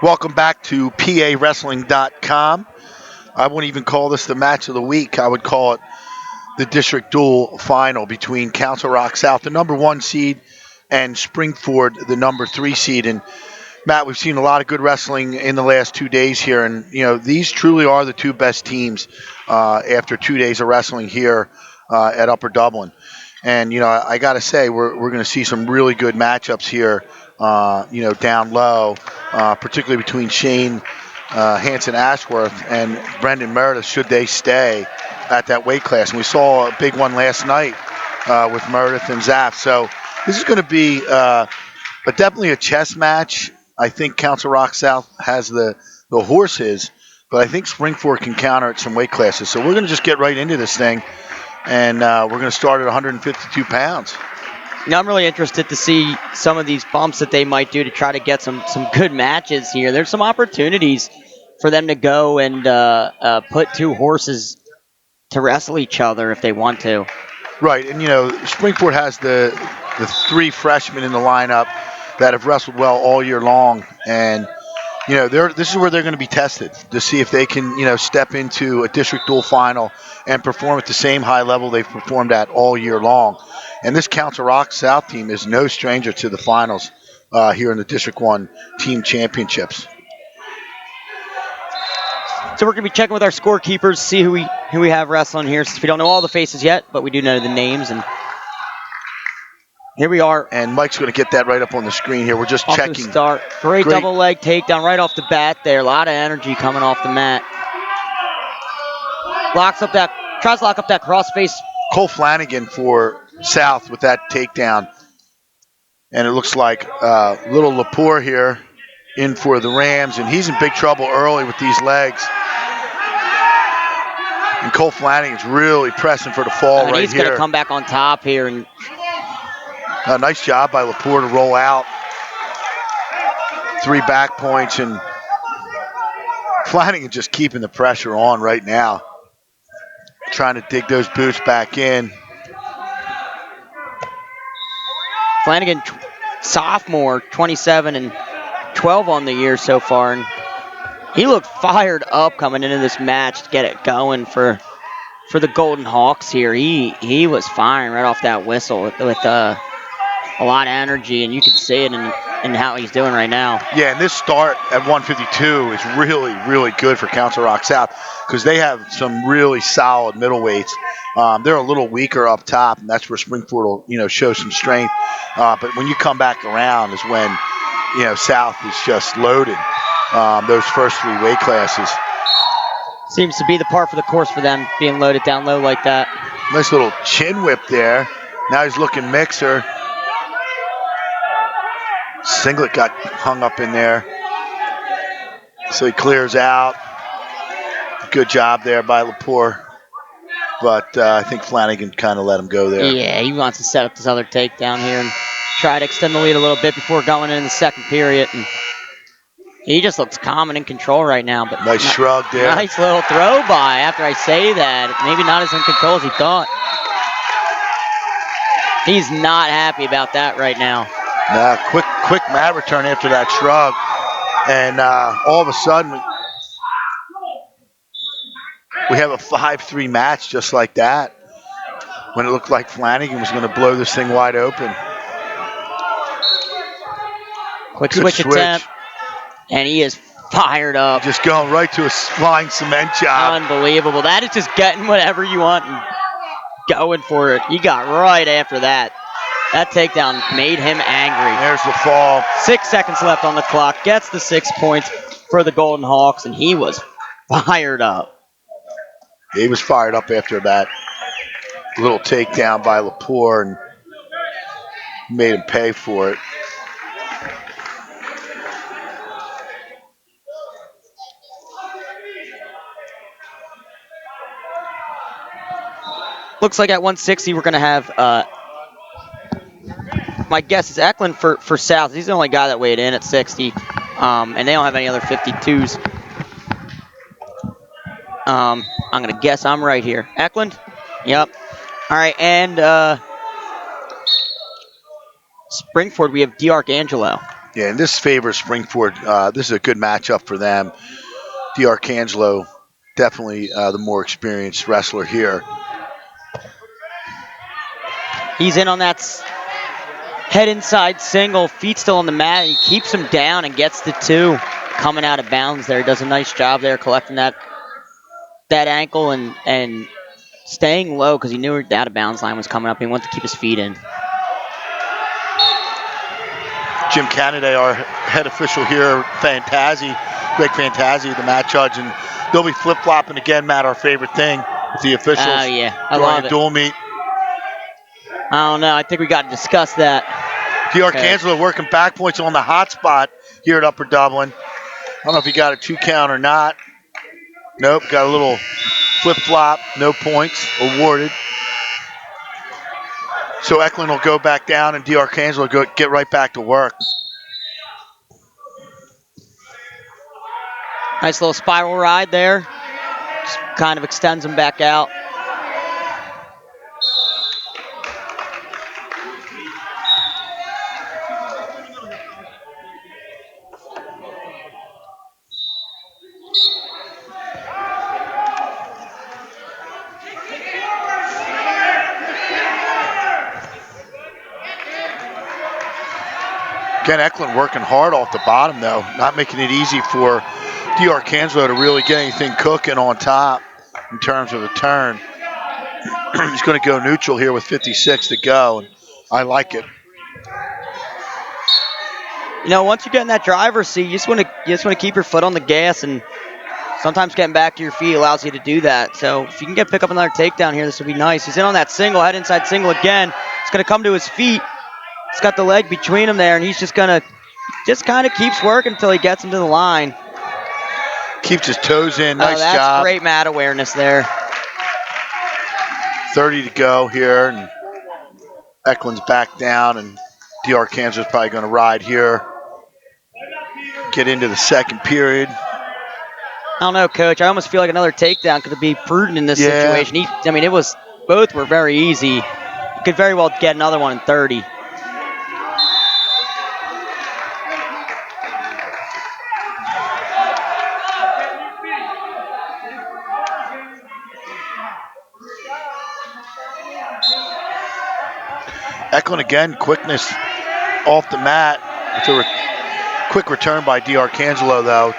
Welcome back to PAWrestling.com. I wouldn't even call this the match of the week. I would call it the District Dual Final between Council Rock South, the number 1 seed, and Springford, the number 3 seed. And Matt, we've seen a lot of good wrestling in the last 2 days here, and these truly are the 2 best teams after 2 days of wrestling here at Upper Dublin. And I got to say, we're going to see some really good matchups here. Down low, particularly between Shane Hanson Ashworth and Brendan Meredith, should they stay at that weight class. And we saw a big one last night with Meredith and Zaff. So this is going to be definitely a chess match. I think Council Rock South has the horses, but I think Springford can counter at some weight classes. So we're going to just get right into this thing, and we're going to start at 152 pounds. Now, I'm really interested to see some of these bumps that they might do to try to get some good matches here. There's some opportunities for them to go and put 2 horses to wrestle each other if they want to. Right, and Springford has the 3 freshmen in the lineup that have wrestled well all year long, and this is where they're going to be tested to see if they can step into a District Dual Final and perform at the same high level they've performed at all year long. And this Council Rock South team is no stranger to the finals here in the District 1 Team Championships. So we're going to be checking with our scorekeepers, see who we have wrestling here, since we don't know all the faces yet, but we do know the names. And here we are. And Mike's going to get that right up on the screen here. We're just off checking. To start. Great double leg takedown right off the bat there. A lot of energy coming off the mat. Tries to lock up that crossface. Cole Flanagan for South with that takedown. And it looks like little Lepore here in for the Rams, and he's in big trouble early with these legs. And Cole Flanagan's really pressing for the fall right here. He's going to come back on top here. And a nice job by Lepore to roll out. 3 back points, and Flanagan just keeping the pressure on right now. Trying to dig those boots back in. Flanagan, sophomore, 27 and 12 on the year so far. And he looked fired up coming into this match to get it going for the Golden Hawks here. He was firing right off that whistle with a lot of energy, and you can see it in how he's doing right now. Yeah, and this start at 152 is really, really good for Council Rock South because they have some really solid middleweights. They're a little weaker up top, and that's where Springford will, show some strength. But when you come back around is when, South is just loaded. Those first 3 weight classes. Seems to be the par for the course for them, being loaded down low like that. Nice little chin whip there. Now he's looking mixer. Singlet got hung up in there. So he clears out. Good job there by Lepore. But I think Flanagan kind of let him go there. Yeah, he wants to set up this other takedown here and try to extend the lead a little bit before going in the second period. And he just looks calm and in control right now. But nice shrug there. Nice little throw by after I say that. Maybe not as in control as he thought. He's not happy about that right now. Quick mat return after that shrug. And all of a sudden, we have a 5-3 match just like that. When it looked like Flanagan was going to blow this thing wide open. Quick switch attempt. And he is fired up. Just going right to a flying cement job. Unbelievable. That is just getting whatever you want and going for it. He got right after that. That takedown made him angry. There's the fall. 6 seconds left on the clock. Gets the 6 points for the Golden Hawks, and he was fired up. He was fired up after that little takedown by Lepore and made him pay for it. Looks like at 160 we're going to have, my guess is Eklund for South. He's the only guy that weighed in at 60, and they don't have any other 52s. I'm going to guess I'm right here. Eklund? Yep. All right, and Springford, we have D'Arcangelo. Yeah, and this favors Springford. This is a good matchup for them. D'Arcangelo, definitely the more experienced wrestler here. He's in on that head inside single, feet still on the mat. He keeps him down and gets the 2 coming out of bounds there. He does a nice job there collecting that ankle and staying low because he knew the out of bounds line was coming up. He wanted to keep his feet in. Jim Canaday, our head official here, Greg Fantazzi, the match judge, and they'll be flip-flopping again, Matt, our favorite thing with the officials. Oh, yeah. I during love a it. dual meet. I don't know. I think we got to discuss that. D'Arcangelo working back points on the hot spot here at Upper Dublin. I don't know if he got a 2 count or not. Nope, got a little flip-flop, no points awarded. So Eklund will go back down and D'Arcangelo will get right back to work. Nice little spiral ride there. Just kind of extends him back out. Again, Eklund working hard off the bottom, though, not making it easy for D'Arcangelo to really get anything cooking on top in terms of a turn. He's going to go neutral here with 56 to go, and I like it. You know, once you get in that driver's seat, you just want to keep your foot on the gas, and sometimes getting back to your feet allows you to do that. So if you can pick up another takedown here, this would be nice. He's in on that single, head inside single again. He's going to come to his feet. He's got the leg between him there, and he's just kind of keeps working until he gets him to the line. Keeps his toes in. Nice that's job. Great mat awareness there. 30 to go here, and Eklund's back down, and D'Arcangelo's probably going to ride here. Get into the second period. I don't know, Coach. I almost feel like another takedown could be prudent in this situation. Both were very easy. You could very well get another one in 30. Eklund again, quickness off the mat. It's a quick return by D'Arcangelo, though.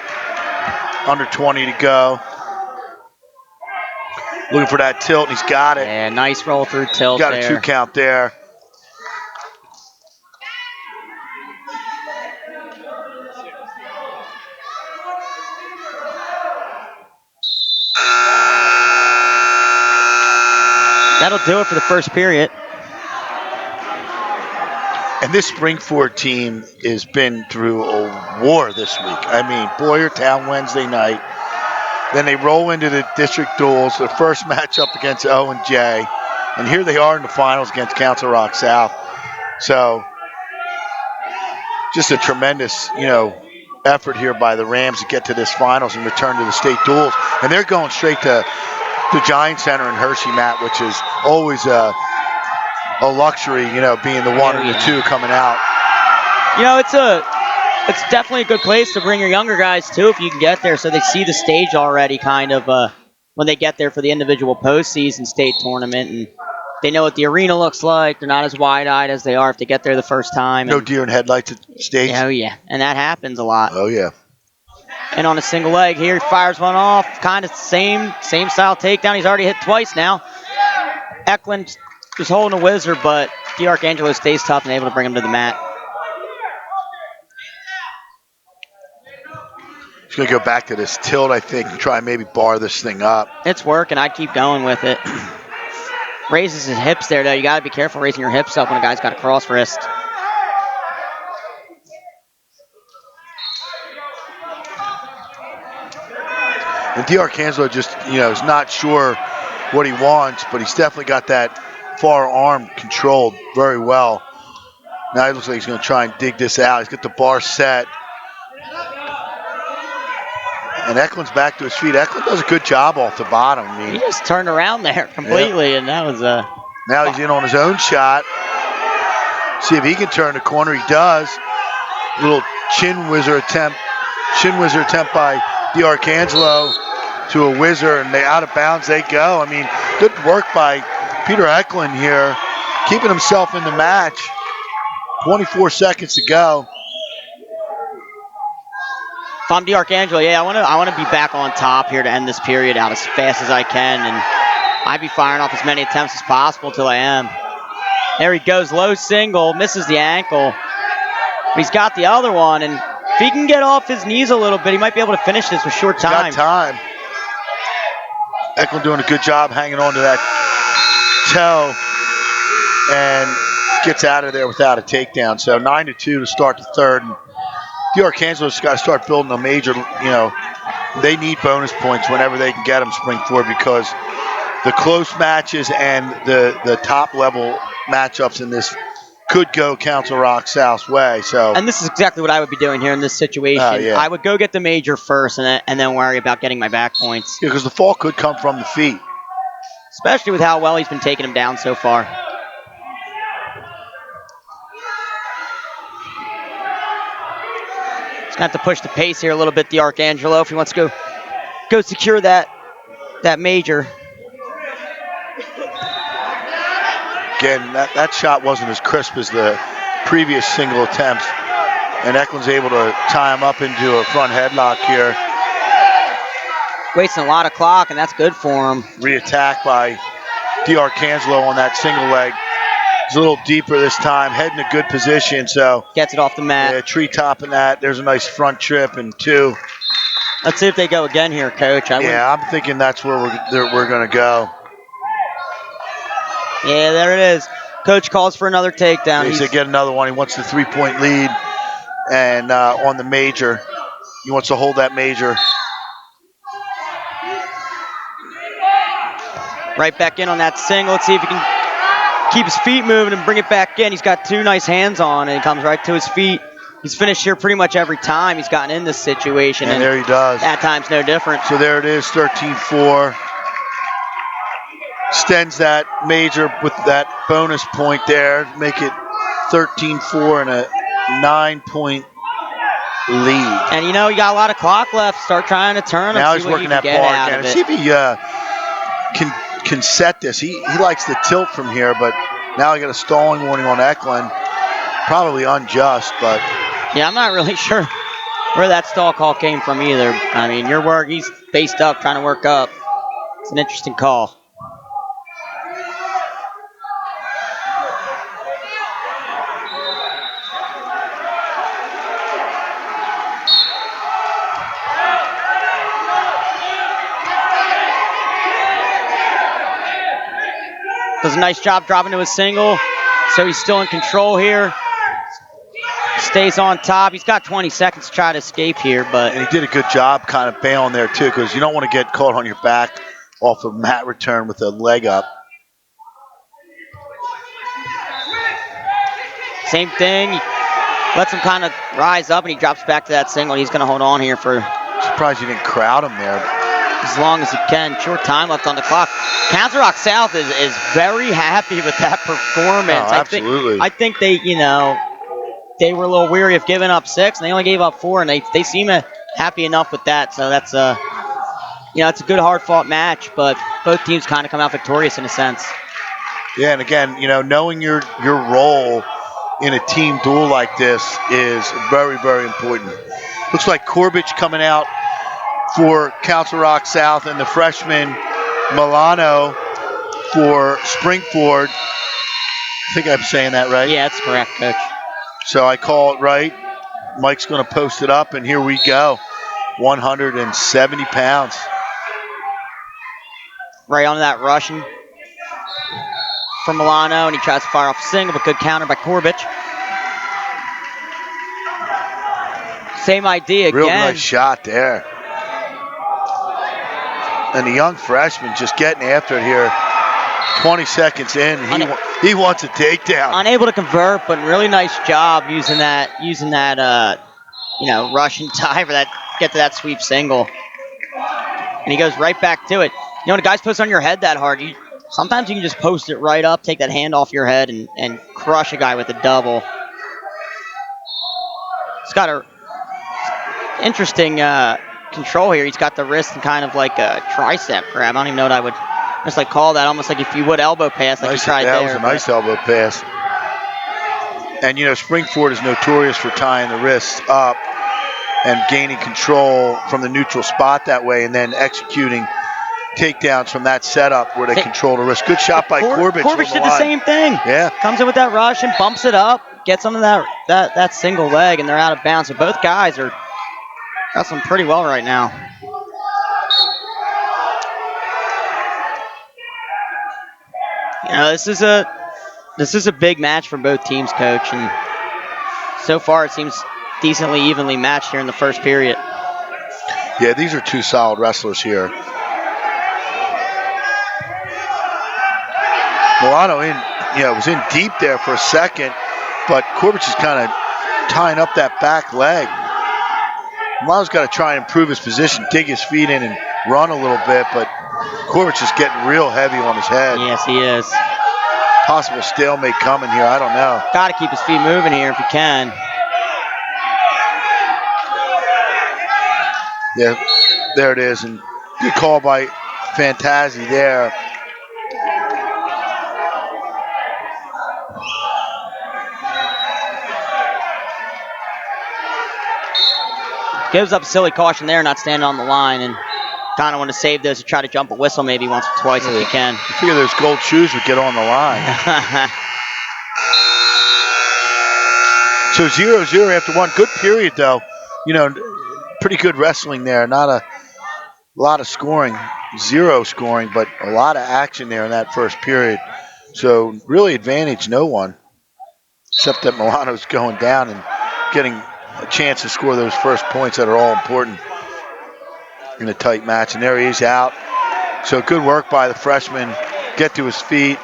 Under 20 to go. Looking for that tilt, and he's got it. Yeah, nice roll through tilt got there. Got a 2 count there. That'll do it for the first period. And this Springford team has been through a war this week. I mean, Boyertown Wednesday night. Then they roll into the district duels, their first matchup against O&J. And here they are in the finals against Council Rock South. So just a tremendous, effort here by the Rams to get to this finals and return to the state duels. And they're going straight to the Giant Center in Hershey, Matt, which is always a luxury, being the one or the two coming out. It's definitely a good place to bring your younger guys too if you can get there, so they see the stage already kind of when they get there for the individual postseason state tournament, and they know what the arena looks like. They're not as wide-eyed as they are if they get there the first time. No deer in headlights at stage. Oh yeah, and that happens a lot. Oh yeah. And on a single leg here, he fires one off, kind of same style takedown. He's already hit twice now. Eklund is holding a whizzer, but D'Arcangelo stays tough and able to bring him to the mat. He's going to go back to this tilt, I think, and try and maybe bar this thing up. It's working. I'd keep going with it. Raises his hips there, though. You got to be careful raising your hips up when a guy's got a cross wrist. And D'Arcangelo just, is not sure what he wants, but he's definitely got that far arm controlled very well. Now it looks like he's going to try and dig this out. He's got the bar set. And Eklund's back to his feet. Eklund does a good job off the bottom. I mean, he just turned around there completely, and that was Now he's in on his own shot. See if he can turn the corner. He does. Little chin whizzer attempt by DiArcangelo to a whizzer, and they out of bounds they go. I mean, good work by Peter Eklund here, keeping himself in the match. 24 seconds to go. If I'm DiArcangelo, yeah, I want to be back on top here to end this period out as fast as I can, and I'd be firing off as many attempts as possible till I am. There he goes, low single, misses the ankle. But he's got the other one, and if he can get off his knees a little bit, he might be able to finish this with short time. Got time. Eklund doing a good job hanging on to that toe and gets out of there without a takedown. So 9-2 to start the third. And DiArcangelo's got to start building a major, they need bonus points whenever they can get them spring forward, because the close matches and the top level matchups in this could go Council Rock South's way. So, and this is exactly what I would be doing here in this situation. Yeah. I would go get the major first and then worry about getting my back points. Yeah, because the fall could come from the feet. Especially with how well he's been taking him down so far. He's going to have to push the pace here a little bit, DiArcangelo, if he wants to go secure that major. Again, that shot wasn't as crisp as the previous single attempts, and Eklund's able to tie him up into a front headlock here. Wasting a lot of clock, and that's good for him. Reattack by DiArcangelo on that single leg. He's a little deeper this time, head in a good position, so gets it off the mat. Yeah, tree topping that. There's a nice front trip and two. Let's see if they go again here, Coach. I'm thinking that's where we're going to go. Yeah, there it is. Coach calls for another takedown. He said get another one. He wants the 3-point lead, and on the major, he wants to hold that major. Right back in on that single. Let's see if he can keep his feet moving and bring it back in. He's got two nice hands on, and he comes right to his feet. He's finished here pretty much every time he's gotten in this situation. And there he does. That time's no different. So there it is, 13-4. Extends that major with that bonus point there. Make it 13-4 and a 9-point lead. And you got a lot of clock left. Start trying to turn him. Now he's working that bar again. See if he can set this. He likes to tilt from here, but now I got a stalling warning on Eklund. Probably unjust, but yeah, I'm not really sure where that stall call came from either. I mean, he's faced up, trying to work up. It's an interesting call. Does a nice job dropping to a single, so he's still in control here. Stays on top. He's got 20 seconds to try to escape here, but and he did a good job kind of bailing there too, because you don't want to get caught on your back off of mat return with a leg up. Same thing. He lets him kind of rise up, and he drops back to that single. He's going to hold on here for. Surprised you didn't crowd him there. As long as he can. Short time left on the clock. Council Rock South is very happy with that performance. Oh, absolutely. I think they, they were a little weary of giving up 6, and they only gave up 4, and they seem happy enough with that. So that's it's a good hard-fought match, but both teams kind of come out victorious in a sense. Yeah, and again, knowing your role in a team duel like this is very, very important. Looks like Corbich coming out for Council Rock South, and the freshman Milano for Springford. I think I'm saying that right. Yeah, that's correct, Coach. So I call it right. Mike's going to post it up, and here we go. 170 pounds. Right on that Russian from Milano, and he tries to fire off a single, but good counter by Corbich. Same idea again. Real nice shot there. And the young freshman just getting after it here. 20 seconds in, he wants a takedown. Unable to convert, but really nice job using that Russian tie for that, get to that sweep single. And he goes right back to it. When a guy's posting on your head that hard, sometimes you can just post it right up, take that hand off your head, and crush a guy with a double. He's got a interesting control here. He's got the wrist and kind of like a tricep grab. I don't even know what I would just like call that. Almost like if you would elbow pass, like nice, he tried that there. was a nice elbow pass. And, Springford is notorious for tying the wrists up and gaining control from the neutral spot that way and then executing takedowns from that setup where they control the wrist. Good shot by Corbett. Corbett did the same thing. Yeah. Comes in with that rush and bumps it up, gets onto that single leg, and they're out of bounds. So both guys are wrestling pretty well right now. This is a big match for both teams, Coach, and so far it seems decently evenly matched here in the first period. Yeah, these are two solid wrestlers here. Milano was in deep there for a second, but Corbett is kind of tying up that back leg. Milano's got to try and improve his position, dig his feet in and run a little bit, but Corbett's just getting real heavy on his head. Yes, he is. Possible stalemate coming here, I don't know. Got to keep his feet moving here if he can. Yeah, there it is, and good call by Fantazi there. Gives up silly caution there, not standing on the line, and kind of want to save this and try to jump a whistle maybe once or twice if you can. I figure those gold shoes would get on the line. So 0-0 after one. Good period, though. Pretty good wrestling there. Not a lot of scoring. 0 scoring, but a lot of action there in that first period. So really advantage no one, except that Milano's going down and getting a chance to score those first points that are all important in a tight match. And there he is out. So good work by the freshman. Get to his feet.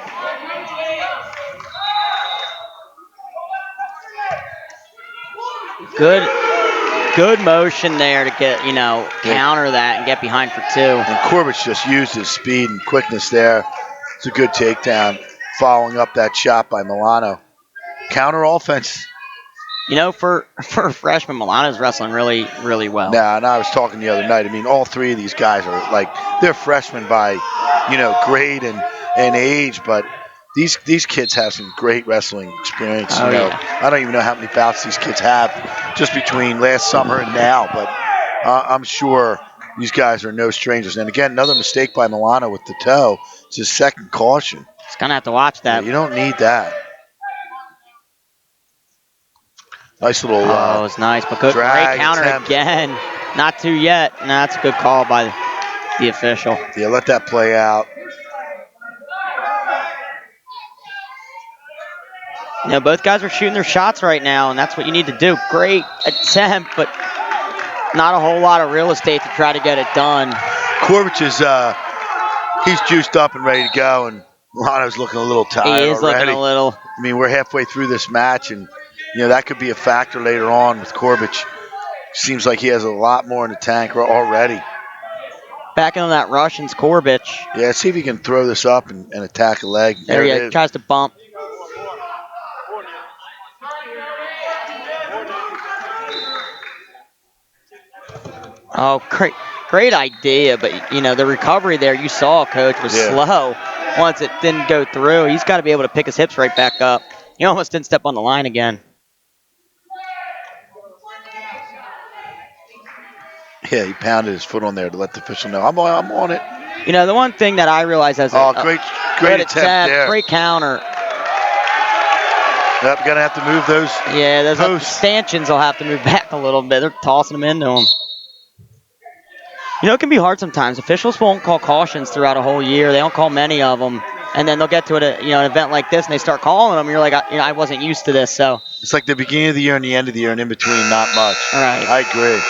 Good motion there to get, counter that and get behind for 2. And Corbett's just used his speed and quickness there. It's a good takedown, following up that shot by Milano. Counter offense. For a freshman, Milano's wrestling really, really well. Nah, and I was talking the other night. I mean, all three of these guys are they're freshmen by, grade and age, but these kids have some great wrestling experience. Yeah. I don't even know how many bouts these kids have just between last summer and now, but I'm sure these guys are no strangers. And again, another mistake by Milano with the toe. It's his second caution. He's going to have to watch that. Yeah, you don't need that. Nice little it's nice, but good great counter attempt. Again. Not two yet. No, that's a good call by the official. Yeah, let that play out. Both guys are shooting their shots right now, and that's what you need to do. Great attempt, but not a whole lot of real estate to try to get it done. Corbett is he's juiced up and ready to go, and Milano's looking a little tired. He is already. Looking a little. I mean, we're halfway through this match, and that could be a factor later on with Corbett. Seems like he has a lot more in the tank already. Back into that Russian's Corbett. Yeah, see if he can throw this up and attack a leg. There he is. Tries to bump. Oh, great idea, but the recovery there you saw, Coach, was slow. Once it didn't go through, he's got to be able to pick his hips right back up. He almost didn't step on the line again. Yeah, he pounded his foot on there to let the official know I'm on it. The one thing that I realized as great attempt there. Great counter. Yep, gonna have to move those. Yeah, those stanchions will have to move back a little bit. They're tossing them into him. It can be hard sometimes. Officials won't call cautions throughout a whole year. They don't call many of them. And then they'll get to an event like this, and they start calling them. You're like, I wasn't used to this. So it's like the beginning of the year and the end of the year, and in between, not much. Right. I agree.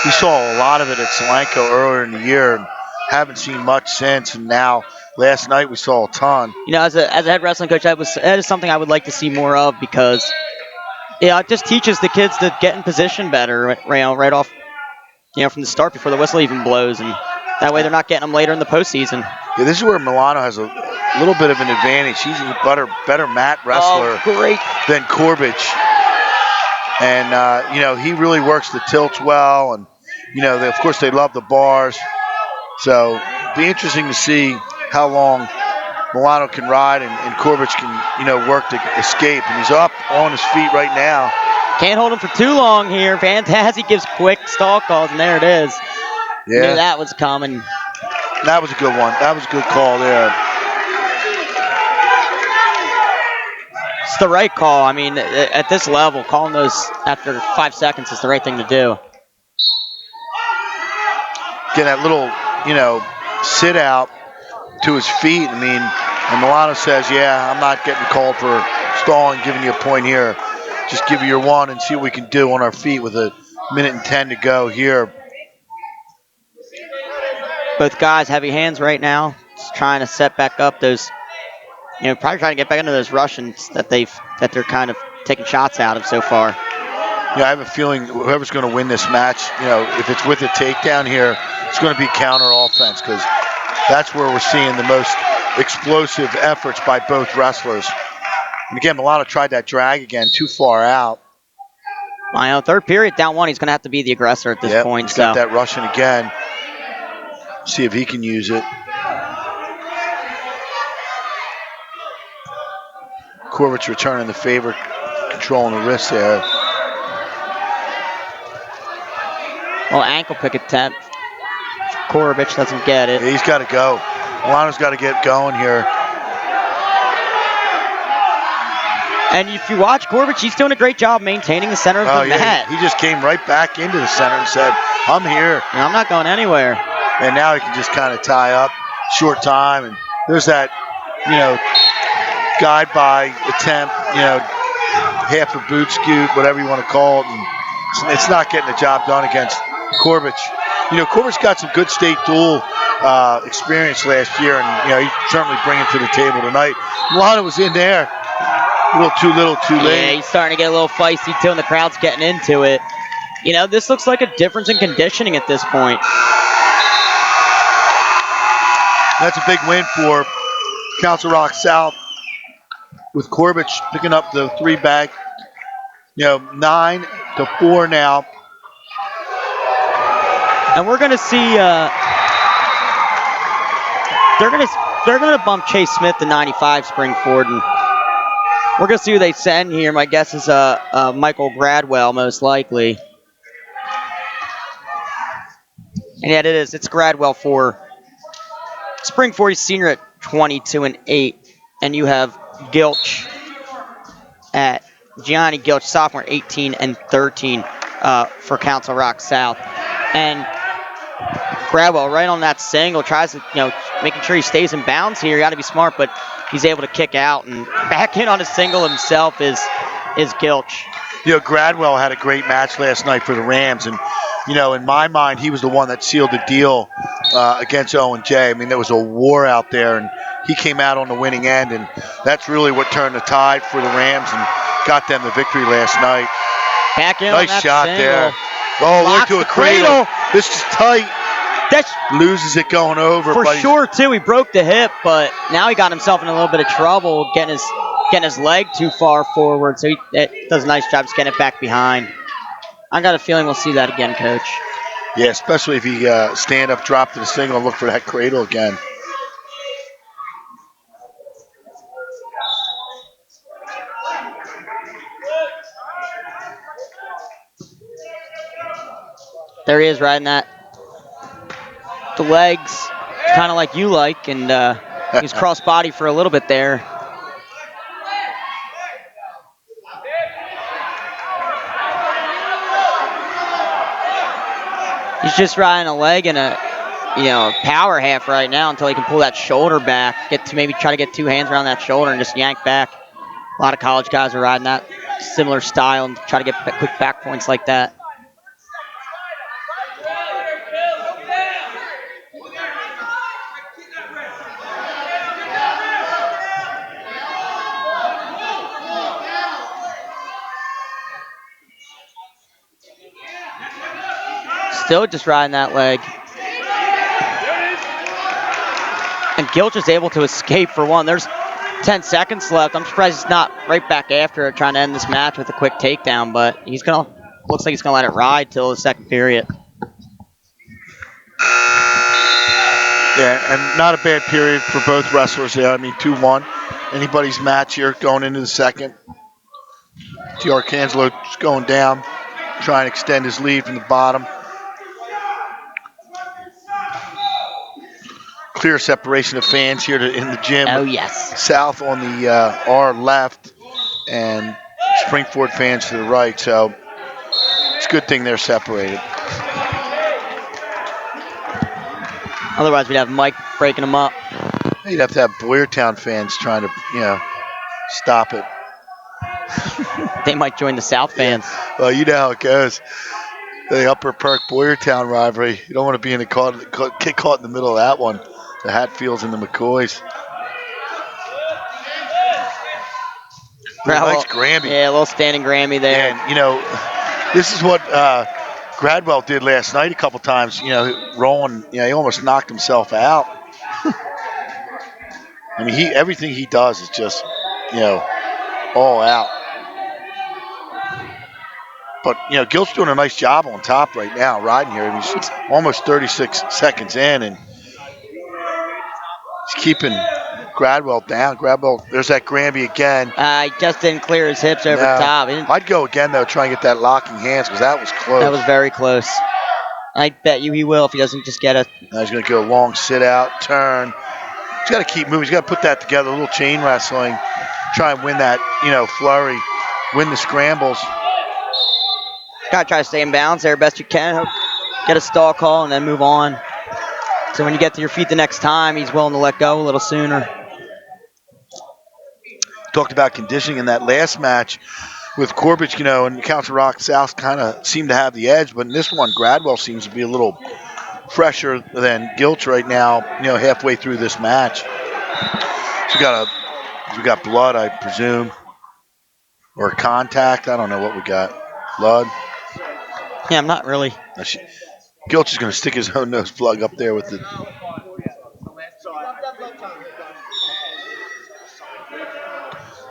We saw a lot of it at Solanco earlier in the year, and haven't seen much since. And now, last night, we saw a ton. As a head wrestling coach, that is something I would like to see more of because, it just teaches the kids to get in position better, right off, from the start before the whistle even blows, and that way they're not getting them later in the postseason. Yeah, this is where Milano has a little bit of an advantage. He's a better mat wrestler great. than Corbett. And, he really works the tilts well. And, of course, they love the bars. So be interesting to see how long Milano can ride and Corbett can, work to escape. And he's up on his feet right now. Can't hold him for too long here. Fantastic gives quick stall calls, and there it is. Yeah. Knew that was coming. That was a good one. That was a good call there. It's the right call. I mean, at this level, calling those after 5 seconds is the right thing to do. Get that little, sit out to his feet. I mean, and Milano says, yeah, I'm not getting called for stalling, giving you a point here. Just give you your one and see what we can do on our feet with a minute and 10 to go here. Both guys heavy hands right now. Just trying to set back up those, probably trying to get back into those Russians that they're kind of taking shots out of so far. Yeah, I have a feeling whoever's going to win this match, if it's with a takedown here, it's going to be counter offense because that's where we're seeing the most explosive efforts by both wrestlers. And again, Milano tried that drag again, too far out. Third period, down one, he's going to have to be the aggressor at this point. He's got that Russian again. See if he can use it. Corbett's returning the favor, controlling the wrist there. Well, ankle pick attempt. Corbett doesn't get it. Yeah, he's got to go. Milano's got to get going here. And if you watch Corbett, he's doing a great job maintaining the center of the mat. He just came right back into the center and said, I'm here. And I'm not going anywhere. And now he can just kind of tie up, short time. And there's that, guide by attempt, half a boot scoot, whatever you want to call it. And it's not getting the job done against Corbett. Corbett's got some good state dual experience last year, and, he's certainly bringing to the table tonight. Milano was in there. A little too late. Yeah, he's starting to get a little feisty too, and the crowd's getting into it. This looks like a difference in conditioning at this point. That's a big win for Council Rock South with Corbett picking up the 3-bag. 9-4 now. And we're going to see they're going to bump Chase Smith to 95 Springford, and we're going to see who they send here. My guess is Michael Gradwell, most likely. And yet it is. It's Gradwell for Springford. He's senior at 22-8. And you have Gilch at Gianni Gilch, sophomore, 18-13 for Council Rock South. And Gradwell right on that single, tries to, making sure he stays in bounds here. You got to be smart, but he's able to kick out, and back in on his single himself is Gilch. Gradwell had a great match last night for the Rams, and in my mind, he was the one that sealed the deal against Owen J. I mean, there was a war out there, and he came out on the winning end, and that's really what turned the tide for the Rams and got them the victory last night. Back in nice on that shot single. There. Oh, Locks look to a cradle. This is tight. Loses it going over. For sure, too. He broke the hip, but now he got himself in a little bit of trouble getting his leg too far forward. So it does a nice job just getting it back behind. I got a feeling we'll see that again, Coach. Yeah, especially if he stand up, drop to the single, and look for that cradle again. There he is riding that. The legs, kind of like you like, and he's cross-body for a little bit there. He's just riding a leg and a power half right now until he can pull that shoulder back, try to get two hands around that shoulder and just yank back. A lot of college guys are riding that similar style and try to get quick back points like that. Still just riding that leg. And Gilch is able to escape for one. There's 10 seconds left. I'm surprised he's not right back after it, trying to end this match with a quick takedown, but looks like he's gonna let it ride till the second period. Yeah, and not a bad period for both wrestlers there. I mean, 2-1. Anybody's match here going into the second. D'Arcangelo just going down, trying to extend his lead from the bottom. Clear separation of fans here in the gym. Oh, yes. South on the our left and Springford fans to the right. So it's a good thing they're separated. Otherwise, we'd have Mike breaking them up. You'd have to have Boyertown fans trying to, stop it. They might join the South fans. Yeah. Well, you know how it goes. The Upper Perk Boyertown rivalry. You don't want to be get caught in the middle of that one. The Hatfields and the McCoys. Nice Grammy. Yeah, a little standing Grammy there. And, this is what Gradwell did last night a couple times. Rolling, he almost knocked himself out. I mean, everything he does is just, all out. But, Gilt's doing a nice job on top right now, riding here. He's almost 36 seconds in, and he's keeping Gradwell down. Gradwell, there's that Granby again. He just didn't clear his hips over the top. I'd go again, though, try and get that locking hands, because that was close. That was very close. I bet you he will if he doesn't just get it. Now he's going to go long, sit out, turn. He's got to keep moving. He's got to put that together, a little chain wrestling, try and win that, flurry, win the scrambles. Got to try to stay in balance there best you can. Get a stall call and then move on. So when you get to your feet the next time, he's willing to let go a little sooner. Talked about conditioning in that last match with Corbett, and Council Rock South kind of seemed to have the edge, but in this one, Gradwell seems to be a little fresher than Gilch right now, halfway through this match. So we got blood, I presume, or contact. I don't know what we got. Blood. Yeah, I'm not really. Gilch is going to stick his own nose plug up there with the.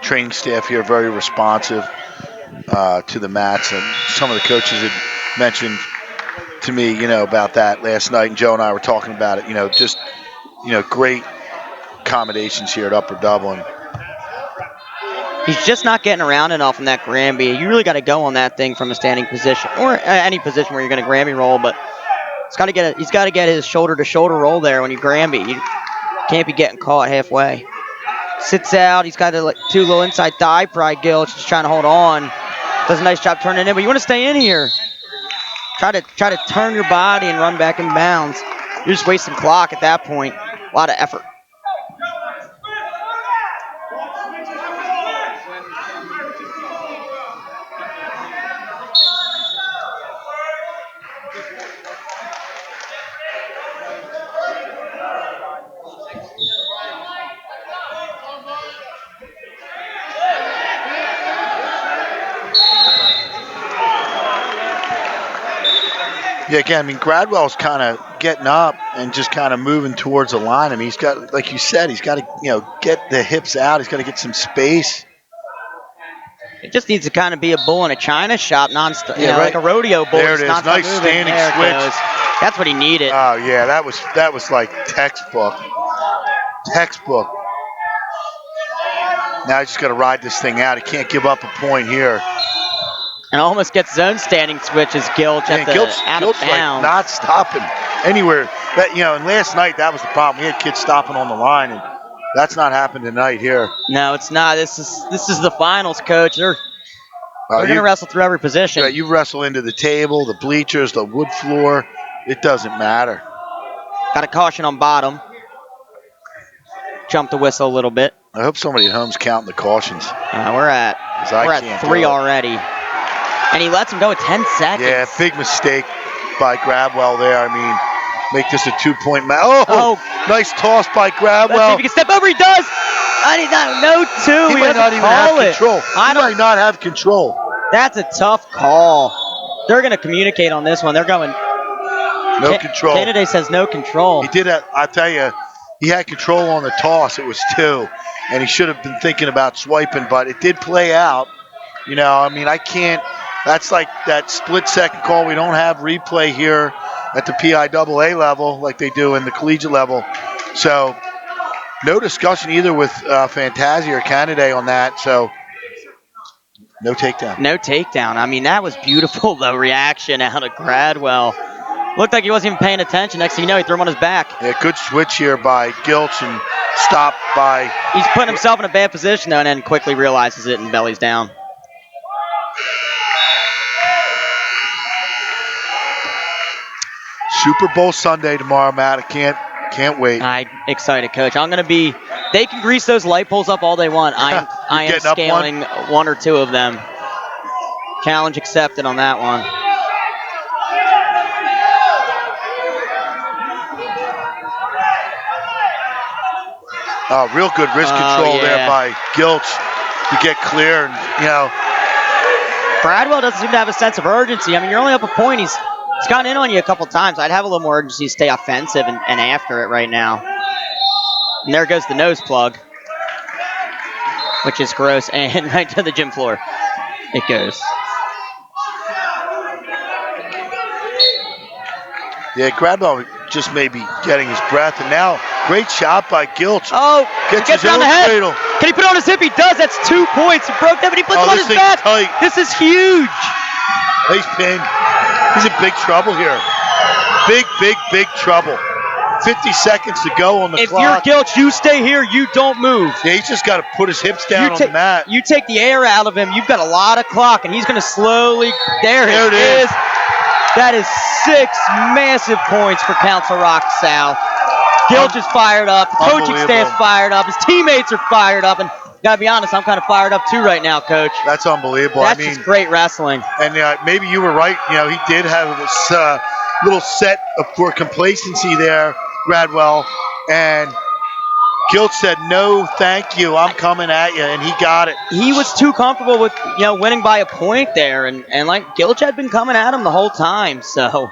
Training staff here very responsive to the match, and some of the coaches had mentioned to me, about that last night, and Joe and I were talking about it. Just great accommodations here at Upper Dublin. He's just not getting around enough in that Granby. You really got to go on that thing from a standing position or any position where you're going to Granby roll, but he's got to get his shoulder to shoulder roll there when you Granby. You can't be getting caught halfway. Sits out. He's got two little inside thigh pride Gilch, just trying to hold on. Does a nice job turning in, but you want to stay in here. Try to turn your body and run back in bounds. You're just wasting clock at that point. A lot of effort. Yeah, again, Gradwell's kind of getting up and just kind of moving towards the line. He's got, like you said, he's got to, get the hips out. He's got to get some space. It just needs to kind of be a bull in a china shop, non-stop, right. Like a rodeo bull. There it is, nice standing switch. That's what he needed. Oh yeah, that was like textbook. Now he's just got to ride this thing out. He can't give up a point here. And almost gets his own standing switch as Gilch out of bounds. Like not stopping anywhere. And last night that was the problem. We had kids stopping on the line, and that's not happening tonight here. No, it's not. This is the finals, Coach. They're going to wrestle through every position. Yeah, you wrestle into the table, the bleachers, the wood floor. It doesn't matter. Got a caution on bottom. Jump the whistle a little bit. I hope somebody at home's counting the cautions. We're at 3 already. And he lets him go at 10 seconds. Yeah, big mistake by Gradwell there. Make this a 2-point match. Oh, nice toss by Gradwell. Let's see if he can step over. He does. I did not know, too. He might not even have control. He might not have control. That's a tough call. They're going to communicate on this one. They're going. No control. Kennedy says no control. He did that. I tell you, he had control on the toss. It was 2. and he should have been thinking about swiping, but it did play out. You know, I mean, I can't. That's like that split-second call. We don't have replay here at the PIAA level like they do in the collegiate level. So no discussion either with Fantasia or Canaday on that. So no takedown. No takedown. I mean, that was beautiful, the reaction out of Gradwell. Looked like he wasn't even paying attention. Next thing you know, he threw him on his back. Yeah, good switch here by Gilch and stopped by... He's putting himself in a bad position, though, and then quickly realizes it and bellies down. Super Bowl Sunday tomorrow, Matt. I can't wait. I'm excited, Coach. I'm going to be... They can grease those light poles up all they want. I am scaling one or two of them. Challenge accepted on that one. Real good wrist control there by Gilch to get clear. And, you know, Bradwell doesn't seem to have a sense of urgency. I mean, you're only up a point. He's gotten in on you a couple times. I'd have a little more urgency to stay offensive and after it right now. And there goes the nose plug, which is gross, and right to the gym floor it goes. Yeah, Gradwell just maybe getting his breath, and now great shot by Gilch. Oh, gets his down the head. Cradle. Can he put it on his hip? He does. That's 2 points. He broke that, but he puts it on his back. Tight. This is huge. He's pinned. He's in big trouble here. Big trouble. 50 seconds to go on the clock. If you're Gilch, you stay here. You don't move. Yeah, he's just got to put his hips down on the mat. You take the air out of him. You've got a lot of clock, and he's going to slowly. There it is. That is 6 massive points for Council Rock South. Gilch is fired up. The coaching staff's fired up. His teammates are fired up. And gotta be honest, I'm kind of fired up too right now, Coach. That's unbelievable. That's just great wrestling. And maybe you were right. You know, he did have this little set for complacency there, Gradwell. And Gilch said, "No, thank you. I'm coming at you," and he got it. He was too comfortable with winning by a point there, and like Gilch had been coming at him the whole time, so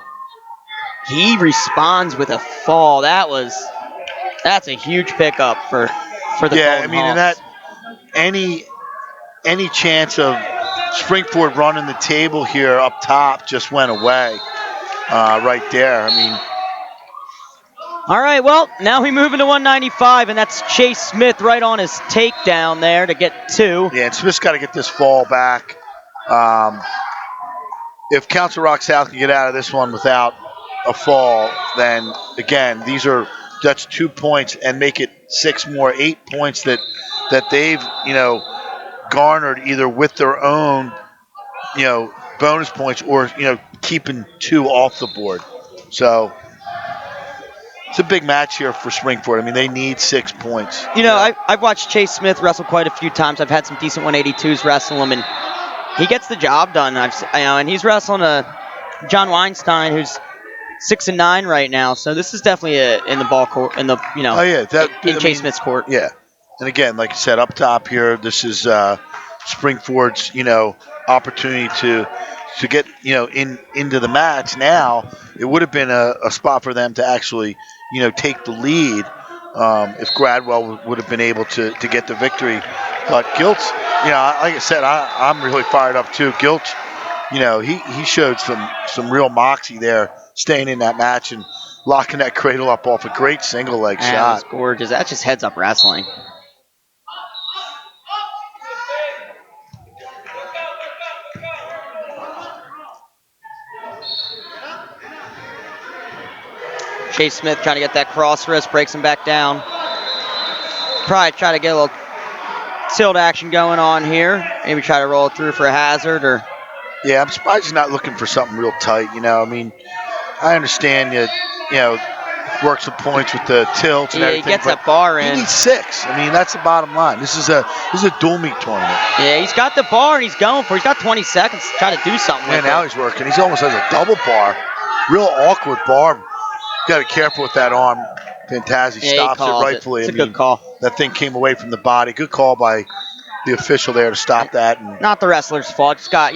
he responds with a fall. That's a huge pickup for the Golden I mean, and that any chance of Springford running the table here up top just went away right there. I mean. All right, well, now we move into 195, and that's Chase Smith right on his takedown there to get 2. Yeah, and Smith's got to get this fall back. If Council Rock South can get out of this one without a fall, then, again, that's 2 points and make it 6 more, 8 points that they've, garnered either with their own, bonus points or, keeping 2 off the board. So it's a big match here for Springford. I mean, they need 6 points. I've watched Chase Smith wrestle quite a few times. I've had some decent 182s wrestle him, and he gets the job done. And he's wrestling John Weinstein, who's 6-9 right now. So this is definitely in the ball court, in Chase Smith's court. Yeah, and again, like I said, up top here, this is Springford's opportunity to get into the match. Now it would have been a spot for them to actually take the lead if Gradwell would have been able to get the victory. But Gilch, like I said, I'm really fired up too. Gilch, he showed some real moxie there, staying in that match and locking that cradle up off a great single leg shot. That was gorgeous. That's just heads up wrestling. Chase Smith trying to get that cross wrist, breaks him back down. Probably try to get a little tilt action going on here. Maybe try to roll it through for a hazard or. Yeah, I'm surprised he's not looking for something real tight. I mean, I understand that, work some points with the tilt and everything. He gets that bar in. He needs 6. I mean, that's the bottom line. This is a dual meet tournament. Yeah, he's got the bar and he's going for it. He's got 20 seconds to try to do something with it. Now he's working. He's almost has a double bar. Real awkward bar. Got to be careful with that arm. Fantastic. Stops it rightfully. It's a good call. That thing came away from the body. Good call by the official there to stop that. And not the wrestler's fault. It's got,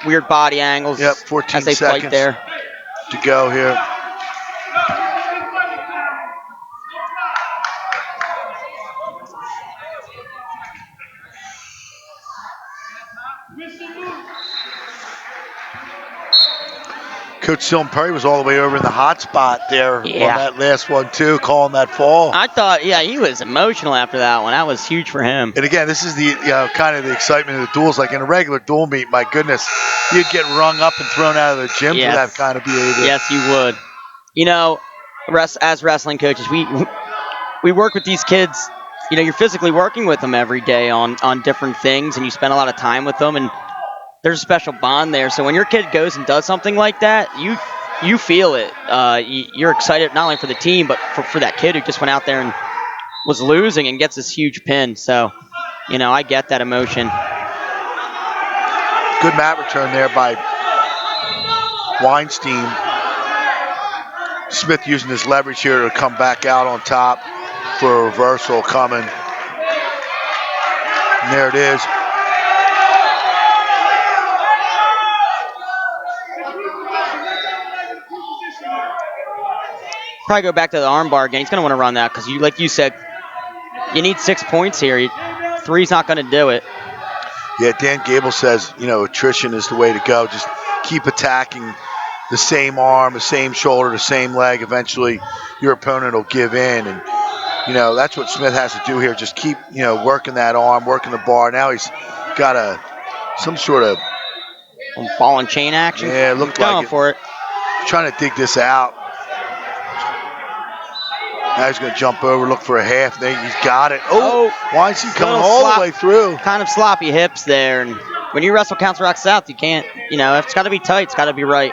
weird body angles. Yep, 14 as they seconds fight there. To go here. Coach Silton Perry was all the way over in the hot spot there Yeah. on that last one, too, calling that fall. I thought, yeah, he was emotional after that one. That was huge for him. And again, this is the kind of the excitement of the duels. Like in a regular duel meet, my goodness, you'd get rung up and thrown out of the gym for that kind of behavior. Yes, you would. You know, as wrestling coaches, we work with these kids. You know, you're physically working with them every day on different things, and you spend a lot of time with them, and there's a special bond there. So when your kid goes and does something like that, you feel it. You're excited not only for the team, but for that kid who just went out there and was losing and gets this huge pin. So, you know, I get that emotion. Good mat return there by Weinstein. Smith using his leverage here to come back out on top for a reversal coming. And there it is. Probably go back to the armbar again. He's going to want to run that because, like you said, you need 6 points here. 3's not going to do it. Yeah, Dan Gable says, you know, attrition is the way to go. Just keep attacking the same arm, the same shoulder, the same leg. Eventually, your opponent will give in. And, you know, that's what Smith has to do here. Just keep, you know, working that arm, working the bar. Now he's got some sort of ball and chain action. Yeah, it looked like going for it. Trying to dig this out. Now he's going to jump over, look for a half. There, he's got it. Oh, Weinstein coming all the way through. Kind of sloppy hips there. And when you wrestle Council Rock South, you can't, you know, if it's got to be tight, it's got to be right.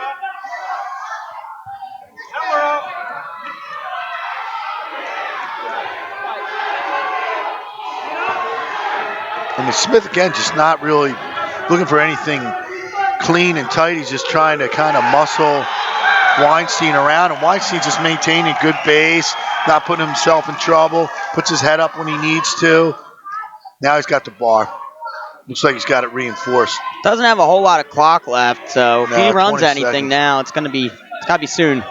And Smith, again, just not really looking for anything clean and tight. He's just trying to kind of muscle Weinstein around, and Weinstein's just maintaining good base, not putting himself in trouble, puts his head up when he needs to. Now he's got the bar. Looks like he's got it reinforced. Doesn't have a whole lot of clock left, so if he runs anything seconds. now, it's got to be soon.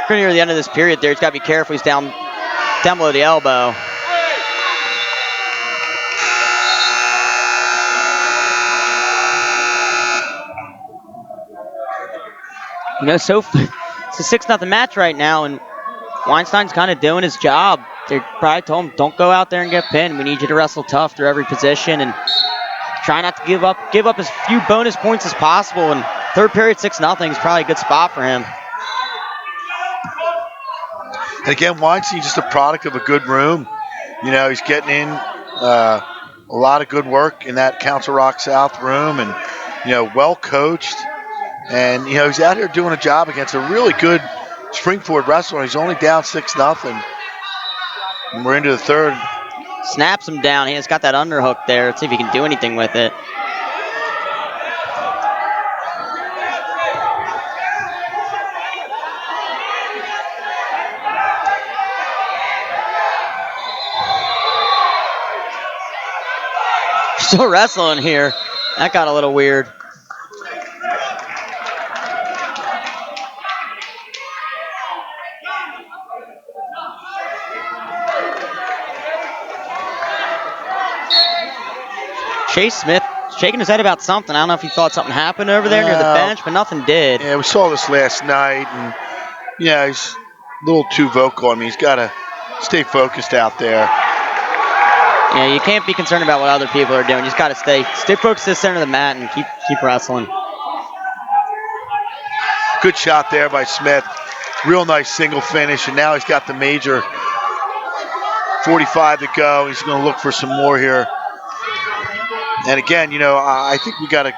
Pretty near the end of this period there, he's got to be careful. He's down below the elbow. You know, so it's a 6-0 match right now, and Weinstein's kind of doing his job. They probably told him, don't go out there and get pinned. We need you to wrestle tough through every position and try not to give up as few bonus points as possible. And third period, 6-0 is probably a good spot for him. And again, Weinstein's just a product of a good room. You know, he's getting in a lot of good work in that Council Rock South room, and, you know, well coached. And, you know, he's out here doing a job against a really good Springford wrestler. He's only down 6-0. And we're into the third. Snaps him down. He's got that underhook there. Let's see if he can do anything with it. Still wrestling here. That got a little weird. Chase Smith shaking his head about something. I don't know if he thought something happened over there near the bench, but nothing did. Yeah, we saw this last night, and yeah, he's a little too vocal. I mean, he's got to stay focused out there. Yeah, you can't be concerned about what other people are doing. You just got to stay focused to the center of the mat and keep wrestling. Good shot there by Smith. Real nice single finish, and now he's got the major. 45 to go. He's going to look for some more here. And again, you know, I think we got a,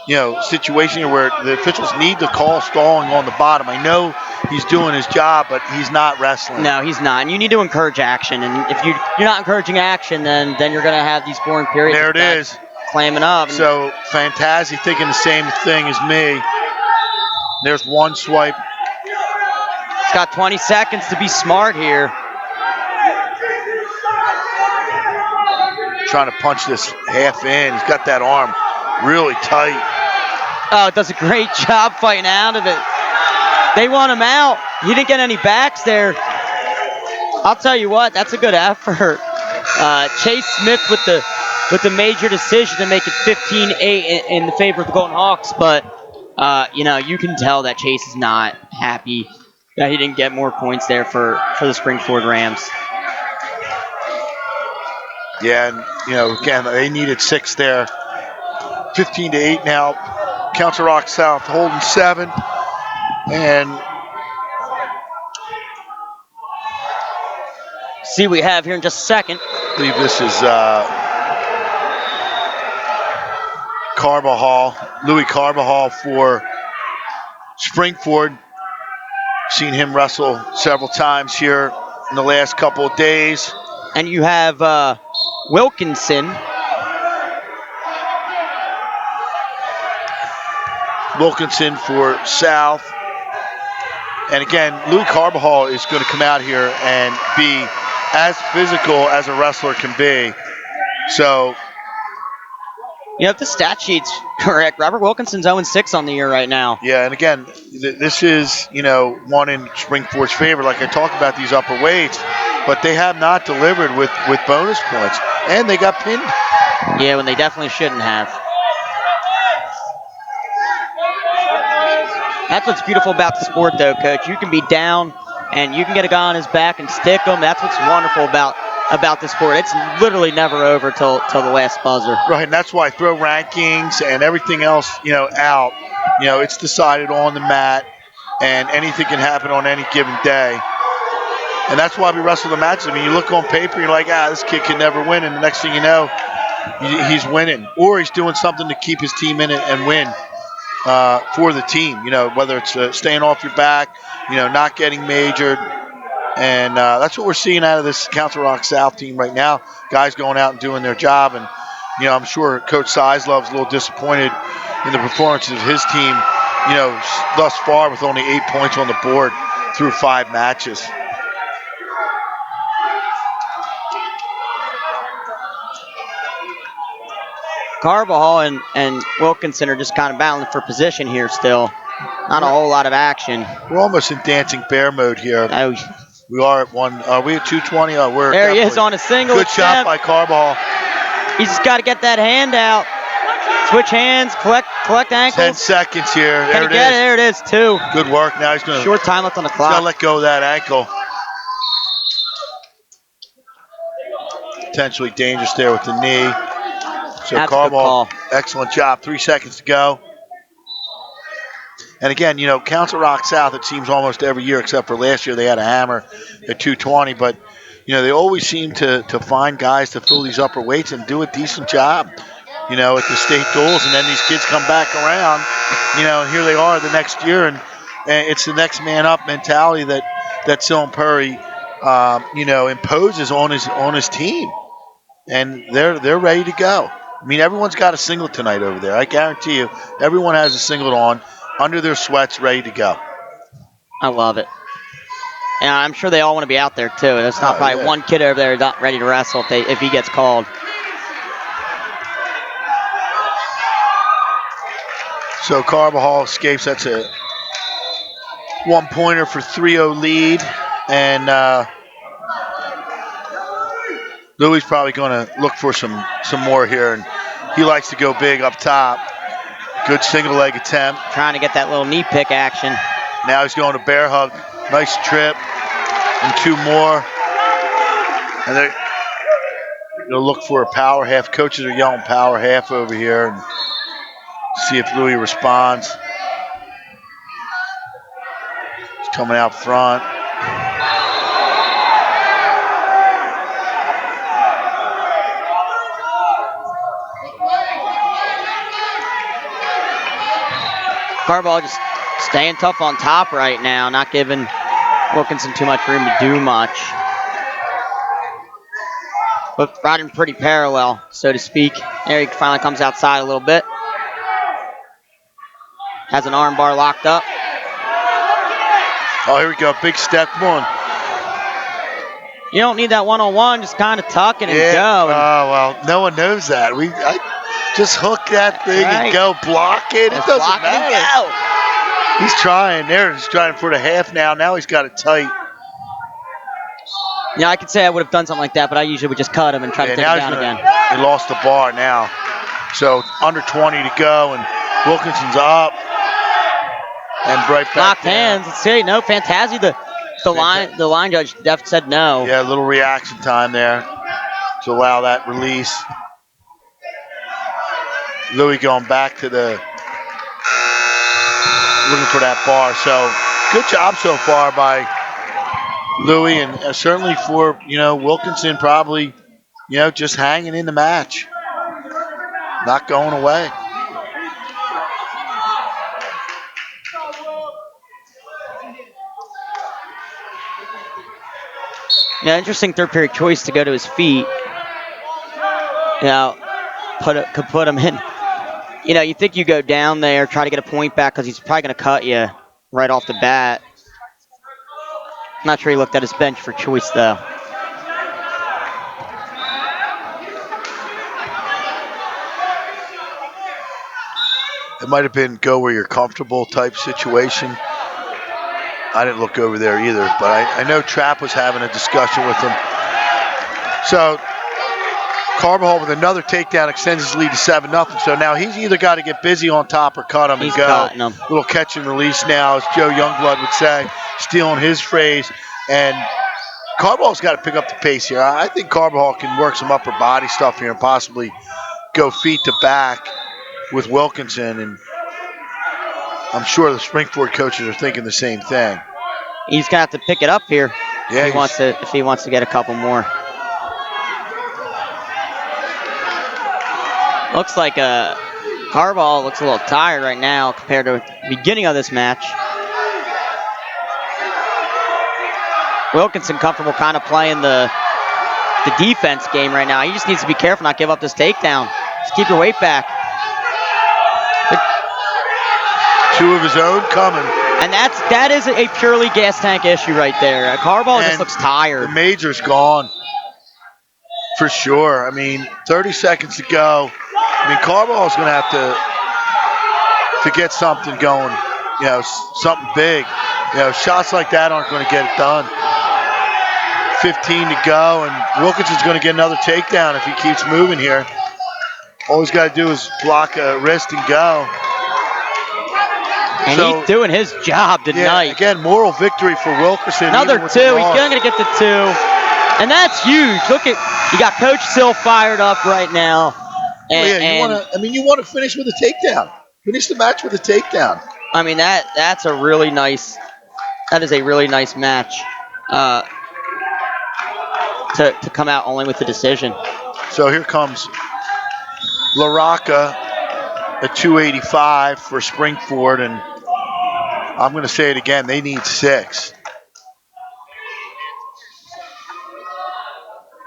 you know, situation here where the officials need to call stalling on the bottom. I know he's doing his job, but he's not wrestling. No, he's not. And you need to encourage action. And if you're not encouraging action, then you're going to have these boring periods. There it is. Clamming up. So Fantazi thinking the same thing as me. There's one swipe. He's got 20 seconds to be smart here. Trying to punch this half in. He's got that arm really tight. Oh, does a great job fighting out of it. They want him out. He didn't get any backs there. I'll tell you what, that's a good effort. Chase Smith with the major decision to make it 15-8 in the favor of the Golden Hawks, but you can tell that Chase is not happy that he didn't get more points there for the Springford Rams. Yeah, and again, they needed 6 there. 15-8 now. Council Rock South holding 7, and See what we have here in just a second. I believe this is Louis Carbajal for Springford. Seen him wrestle several times here in the last couple of days. And you have Wilkinson. Wilkinson for South. And again, Louis Carbajal is going to come out here and be as physical as a wrestler can be. So, if the stat sheet's correct, Robert Wilkinson's 0-6 on the year right now. yeah, and again, this is, one in Springford's favor. Like I talk about these upper weights, but they have not delivered with bonus points. And they got pinned. Yeah, when they definitely shouldn't have. That's what's beautiful about the sport, though, Coach. You can be down, and you can get a guy on his back and stick him. That's what's wonderful about the sport. It's literally never over till the last buzzer. Right, and that's why I throw rankings and everything else, out. It's decided on the mat, and anything can happen on any given day. And that's why we wrestle the matches. I mean, you look on paper, you're like, this kid can never win, and the next thing you know, he's winning. Or he's doing something to keep his team in it and win. For the team, whether it's staying off your back, not getting majored. And that's what we're seeing out of this Council Rock South team right now. Guys going out and doing their job. And, I'm sure Coach Sizelove's a little disappointed in the performance of his team, thus far with only 8 points on the board through 5 matches. Carbajal and Wilkinson are just kind of battling for position here still. Not a whole lot of action. We're almost in dancing bear mode here. Oh. We are at one. Are we at 220? We're there he is on a single. Good shot by Carbajal. He's just got to get that hand out. Switch hands, collect ankles. 10 seconds here. Can he get it? There it is, 2. Good work. Now he's going to. Short time left on the clock. Got to let go of that ankle. Potentially dangerous there with the knee. So That's Carbajal, excellent job. 3 seconds to go. And again, Council Rock South, it seems almost every year, except for last year, they had a hammer at 220. But, they always seem to find guys to fill these upper weights and do a decent job, at the state duels. And then these kids come back around, and here they are the next year. And it's the next man up mentality that Silm Purry, imposes on his team. And they're ready to go. I mean, everyone's got a singlet tonight over there. I guarantee you, everyone has a singlet on, under their sweats, ready to go. I love it. And I'm sure they all want to be out there, too. There's not probably one kid over there not ready to wrestle if he gets called. So Carbajal escapes. That's a 1-pointer for 3-0 lead. And Louis probably going to look for some more here. And he likes to go big up top. Good single leg attempt. Trying to get that little knee pick action. Now he's going to bear hug. Nice trip. And 2 more. And they're going to look for a power half. Coaches are yelling power half over here. And see if Louis responds. He's coming out front. Carbajal just staying tough on top right now, not giving Wilkinson too much room to do much. But riding pretty parallel, so to speak. There he finally comes outside a little bit. Has an arm bar locked up. Oh, here we go. Big step one. You don't need that one-on-one, just kind of tuck it and go. Oh, well, no one knows that. I just hook that thing and go block it. It doesn't matter. He's trying there. He's trying for the half now. Now he's got it tight. Yeah, I could say I would have done something like that, but I usually would just cut him and try to take him down again. He lost the bar now. So under 20 to go, and Wilkinson's up. And right back Locked down. hands. Let's see. No, Fantazi. The line judge said no. Yeah, a little reaction time there to allow that release. Louis going back to looking for that bar. So good job so far by Louis, and certainly for Wilkinson, probably just hanging in the match, not going away. Yeah, interesting third period choice to go to his feet. Could put him in. You think you go down there, try to get a point back because he's probably going to cut you right off the bat. I'm not sure he looked at his bench for choice, though. It might have been go where you're comfortable type situation. I didn't look over there either, but I know Trapp was having a discussion with him. So Carbajal with another takedown extends his lead to 7-0. So now he's either got to get busy on top or cut him and go. Cutting him. Little catch and release now, as Joe Youngblood would say, stealing his phrase. And Carbajal's got to pick up the pace here. I think Carbajal can work some upper body stuff here and possibly go feet to back with Wilkinson. And I'm sure the Springford coaches are thinking the same thing. He's going to have to pick it up here Yeah, if he wants to get a couple more. Looks like Carbajal looks a little tired right now compared to the beginning of this match. Wilkinson comfortable kind of playing the defense game right now. He just needs to be careful not give up this takedown. Just keep your weight back. Two of his own coming. And that is a purely gas tank issue right there. Carbajal just looks tired. The major's gone. For sure. 30 seconds to go. Carbajal's going to have to get something going, something big. Shots like that aren't going to get it done. 15 to go, and Wilkinson's going to get another takedown if he keeps moving here. All he's got to do is block a wrist and go. And he's doing his job tonight. Yeah, again, moral victory for Wilkinson. Another two. He's going to get the two. And that's huge. Look at, you got Coach Sill fired up right now. You want to finish with a takedown. Finish the match with a takedown. That is a really nice match to come out only with the decision. So here comes LaRocca at 285 for Springford, and I'm going to say it again, they need 6.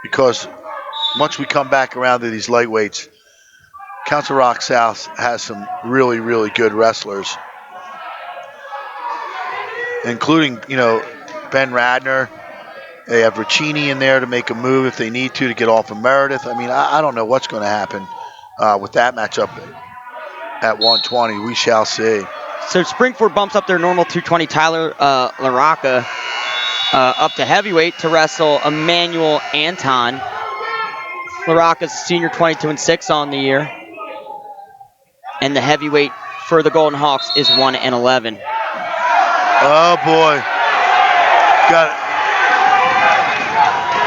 Because once we come back around to these lightweights, Council Rock South has some really, really good wrestlers, including, Ben Radner. They have Riccini in there to make a move if they need to get off of Meredith. I don't know what's going to happen with that matchup at 120. We shall see. So Springford bumps up their normal 220 Tyler LaRocca up to heavyweight to wrestle Emmanuel Anton. LaRocca's senior 22-6 on the year. And the heavyweight for the Golden Hawks is 1-11. Oh boy. Got it.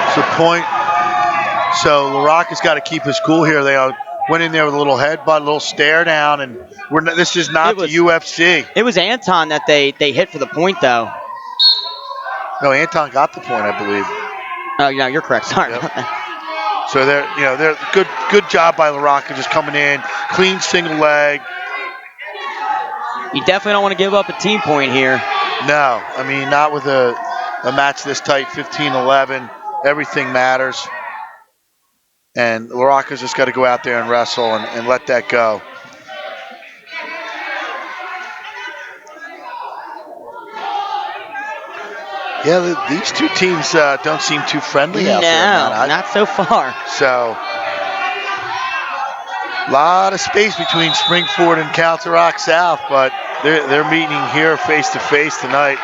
It's a point. So LaRocca's got to keep his cool here. They went in there with a little headbutt, a little stare down, and this is not the UFC. It was Anton that they hit for the point, though. No, Anton got the point, I believe. Oh, yeah, you're correct. Sorry. Yep. So they're good job by LaRocca just coming in, clean single leg. You definitely don't want to give up a team point here. No, not with a match this tight, 15-11. Everything matters. And LaRocca's just got to go out there and wrestle and let that go. Yeah, these two teams don't seem too friendly out there. No, not so far. So, a lot of space between Springford and Council Rock South, but they're meeting here face to face tonight.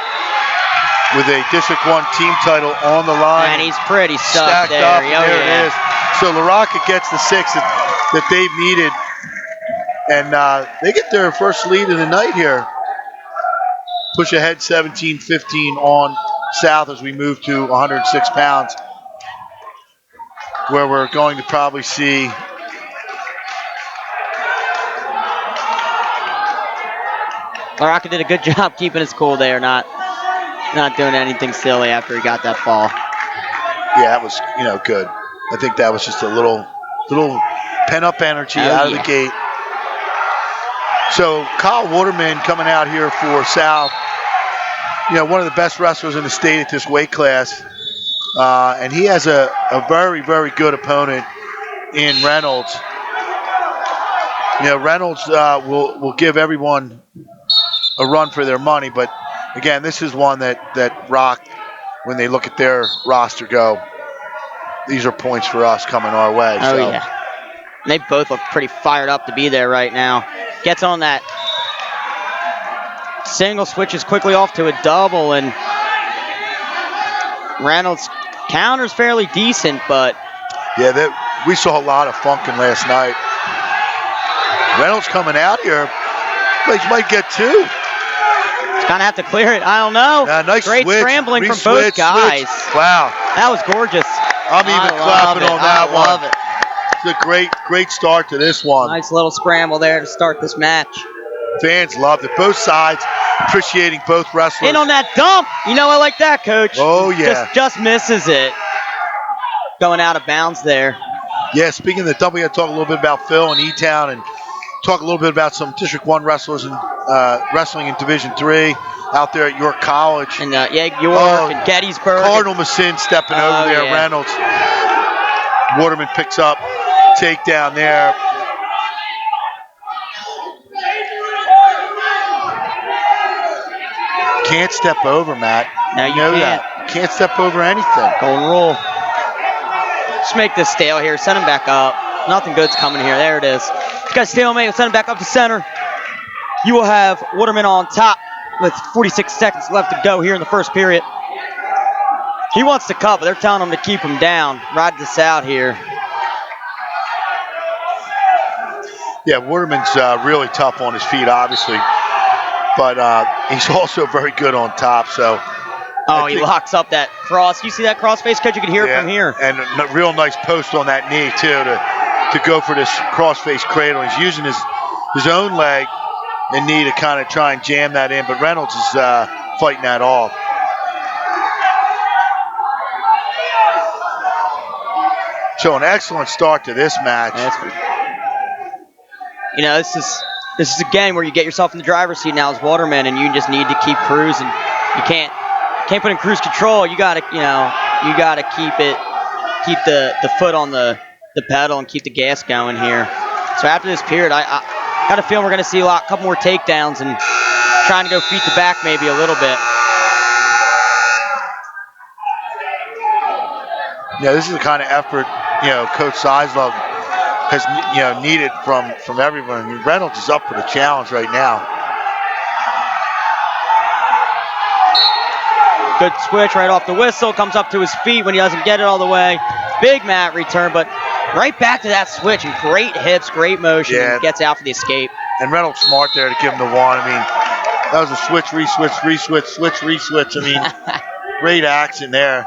with a District 1 team title on the line. And he's pretty stacked there. up, and there it is. So LaRocca gets the 6 that they've needed, and they get their first lead of the night here. Push ahead 17-15 on South as we move to 106 pounds, where we're going to probably see LaRocca did a good job keeping his cool there, not doing anything silly after he got that fall. Yeah, that was good. I think that was just a little pent-up energy out of the gate. So Kyle Waterman coming out here for South, one of the best wrestlers in the state at this weight class, and he has a very, very good opponent in Reynolds. Reynolds will give everyone a run for their money, but again, this is one that Rock, when they look at their roster, go, these are points for us coming our way. Yeah. And they both look pretty fired up to be there right now. Gets on that single, switches quickly off to a double, and Reynolds counters fairly decent, but we saw a lot of funking last night. Reynolds coming out here, might get 2. He's gonna have to clear it. I don't know. Nice Great switch, scrambling from both guys. Switch. Wow, that was gorgeous. I'm even clapping on that one. I love it. It's a great start to this one. Nice little scramble there to start this match. Fans loved it. Both sides appreciating both wrestlers. In on that dump. I like that, Coach. Oh, yeah. Just misses it. Going out of bounds there. Yeah, speaking of the dump, we got to talk a little bit about Phil and E-Town and talk a little bit about some District 1 wrestlers and wrestling in Division 3 out there at York College. And York and Gettysburg. Cardinal Massin stepping over there. Yeah. Reynolds. Waterman picks up takedown there. Can't step over, Matt. No, you know can't. That. Can't step over anything. Golden rule. Just make this stale here. Send him back up. Nothing good's coming here. There it is. You got stalemate. Send him back up to center. You will have Waterman on top with 46 seconds left to go here in the first period. He wants to cut, but they're telling him to keep him down. Ride this out here. Yeah, Waterman's really tough on his feet, obviously. But he's also very good on top. So. He locks up that cross. You see that cross face, Coach? You can hear it from here. And a real nice post on that knee, too, to go for this cross-face cradle. He's using his own leg and knee to kind of try and jam that in, but Reynolds is fighting that off. So an excellent start to this match. This is a game where you get yourself in the driver's seat now as Waterman, and you just need to keep cruising. You can't put in cruise control. You gotta keep the foot on the pedal and keep the gas going here. So after this period, I got a feeling we're gonna see a couple more takedowns and trying to go feet to back maybe a little bit. Yeah, this is the kind of effort Coach Sizlove has needed from everyone. I mean, Reynolds is up for the challenge right now. Good switch right off the whistle. Comes up to his feet when he doesn't get it all the way. Big mat return, but right back to that switch. And great hips, great motion, and gets out for the escape. And Reynolds smart there to give him the one. I mean, that was a switch, re-switch, re-switch, switch, re-switch. I mean, great action there.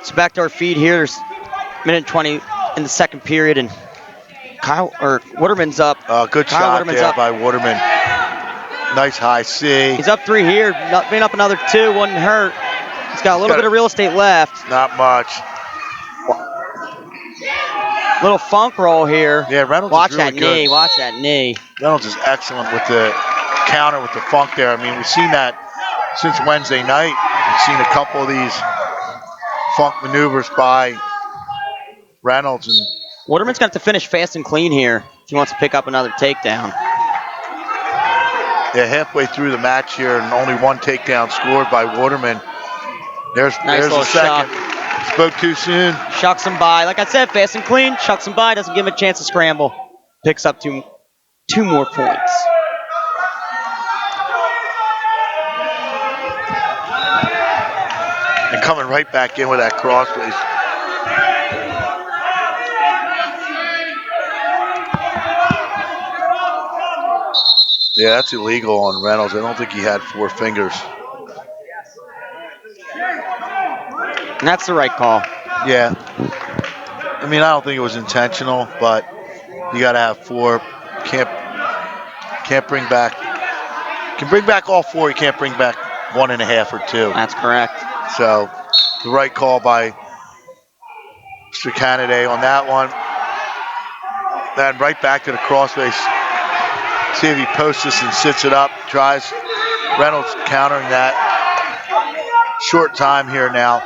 So back to our feed here. There's a minute 20 in the second period, and Waterman's up. Good shot there by Waterman. Nice high C. He's up 3 here. Being up another 2 wouldn't hurt. He's got a little bit of real estate left. Not much. Little funk roll here. Yeah, Reynolds Watch is really that good. knee. Watch that knee. Reynolds is excellent with the counter with the funk there. I mean, we've seen that since Wednesday night. We've seen a couple of these funk maneuvers by Reynolds. And Waterman's going to have to finish fast and clean here if he wants to pick up another takedown. yeah, halfway through the match here, and only one takedown scored by Waterman. There's little the second. shuck. Spoke too soon. Shucks him by. Like I said, fast and clean. Shucks him by. Doesn't give him a chance to scramble. Picks up two more points. And coming right back in with that crossface. Yeah, that's illegal on Reynolds. I don't think he had 4 fingers. And that's the right call. Yeah. I mean, I don't think it was intentional, but you got to have 4. Can't bring back. Can bring back all 4. You can't bring back 1.5 or 2. That's correct. So the right call by Mr. Canaday on that one. Then right back to the crossface. See if he posts this and sits it up. Tries. Reynolds countering that. Short time here now.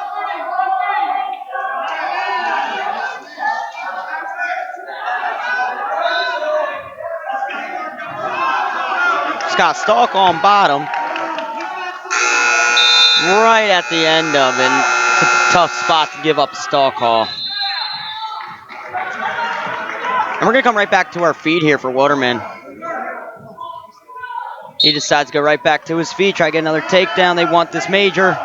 Scott Stalk on bottom. Right at the end of it. It's a tough spot to give up a stall call. And we're going to come right back to our feet here for Waterman. He decides to go right back to his feet, try to get another takedown. They want this major.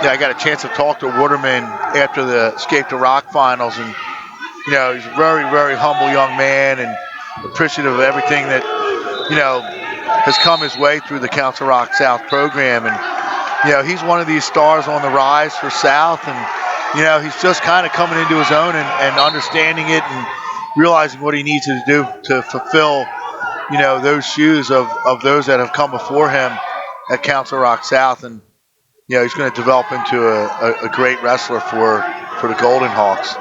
Yeah, I got a chance to talk to Waterman after the Escape to Rock finals, and you know, he's a very, very humble young man and appreciative of everything that, you know, has come his way through the Council Rock South program. And, you know, he's one of these stars on the rise for South, and, you know, he's just kind of coming into his own and understanding it and realizing what he needs to do to fulfill, you know, those shoes of those that have come before him at Council Rock South. And, you know, he's going to develop into a great wrestler for the Golden Hawks.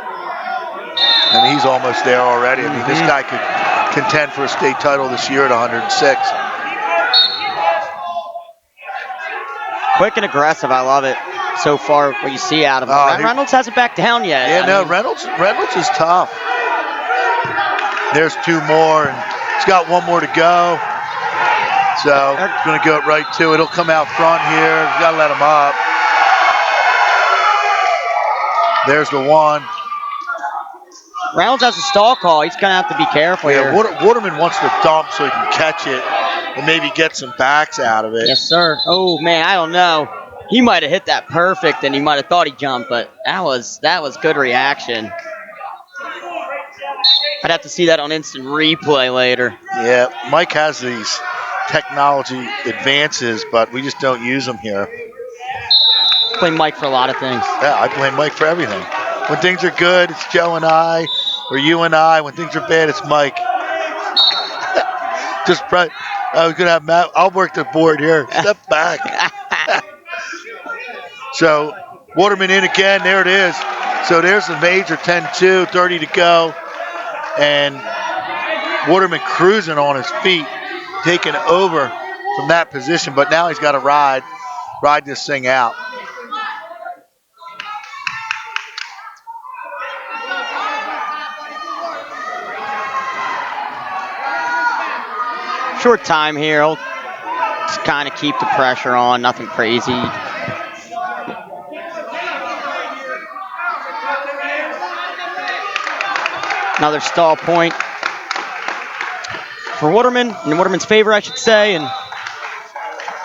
And he's almost there already. I mean, this guy could contend for a state title this year at 106. Quick and aggressive, I love it. So far, what you see out of him. Reynolds hasn't backed down yet. Yeah, Reynolds is tough. There's 2 more, and he's got 1 more to go. So he's going to go right to it. He'll come out front here. You got to let him up. There's the 1. Reynolds has a stall call. He's going to have to be careful here. Waterman wants to dump so he can catch it and maybe get some backs out of it. Yes, sir. Oh, man, I don't know. He might have hit that perfect, and he might have thought he jumped, but that was good reaction. I'd have to see that on instant replay later. Yeah, Mike has these technology advances, but we just don't use them here. Blame Mike for a lot of things. Yeah, I blame Mike for everything. When things are good, it's Joe and I, or you and I. When things are bad, it's Mike. I was going to have Matt. I'll work the board here. Step back. So, Waterman in again. There it is. So, there's the major 10-2, 30 to go. And Waterman cruising on his feet, taking over from that position. But now he's got to ride this thing out. Short time here. He'll just kind of keep the pressure on. Nothing crazy. Another stall point for Waterman, in Waterman's favor, I should say, and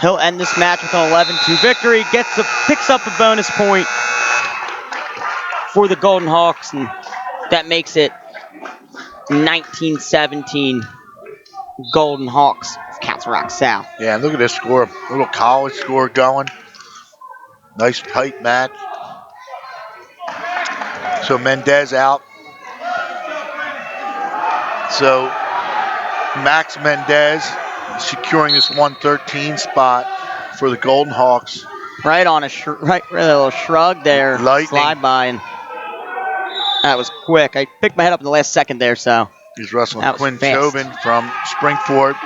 he'll end this match with an 11-2 victory. Picks up a bonus point for the Golden Hawks, and that makes it 19-17 Golden Hawks of Council Rock South. Yeah, look at this score. A little college score going. Nice tight match. So Mendez out. So Max Mendez securing this 113 spot for the Golden Hawks. Right on a little shrug there. Lightning. Slide by, and that was quick. I picked my head up in the last second there, so. He's wrestling That was Quinn fast. Chauvin from Springford.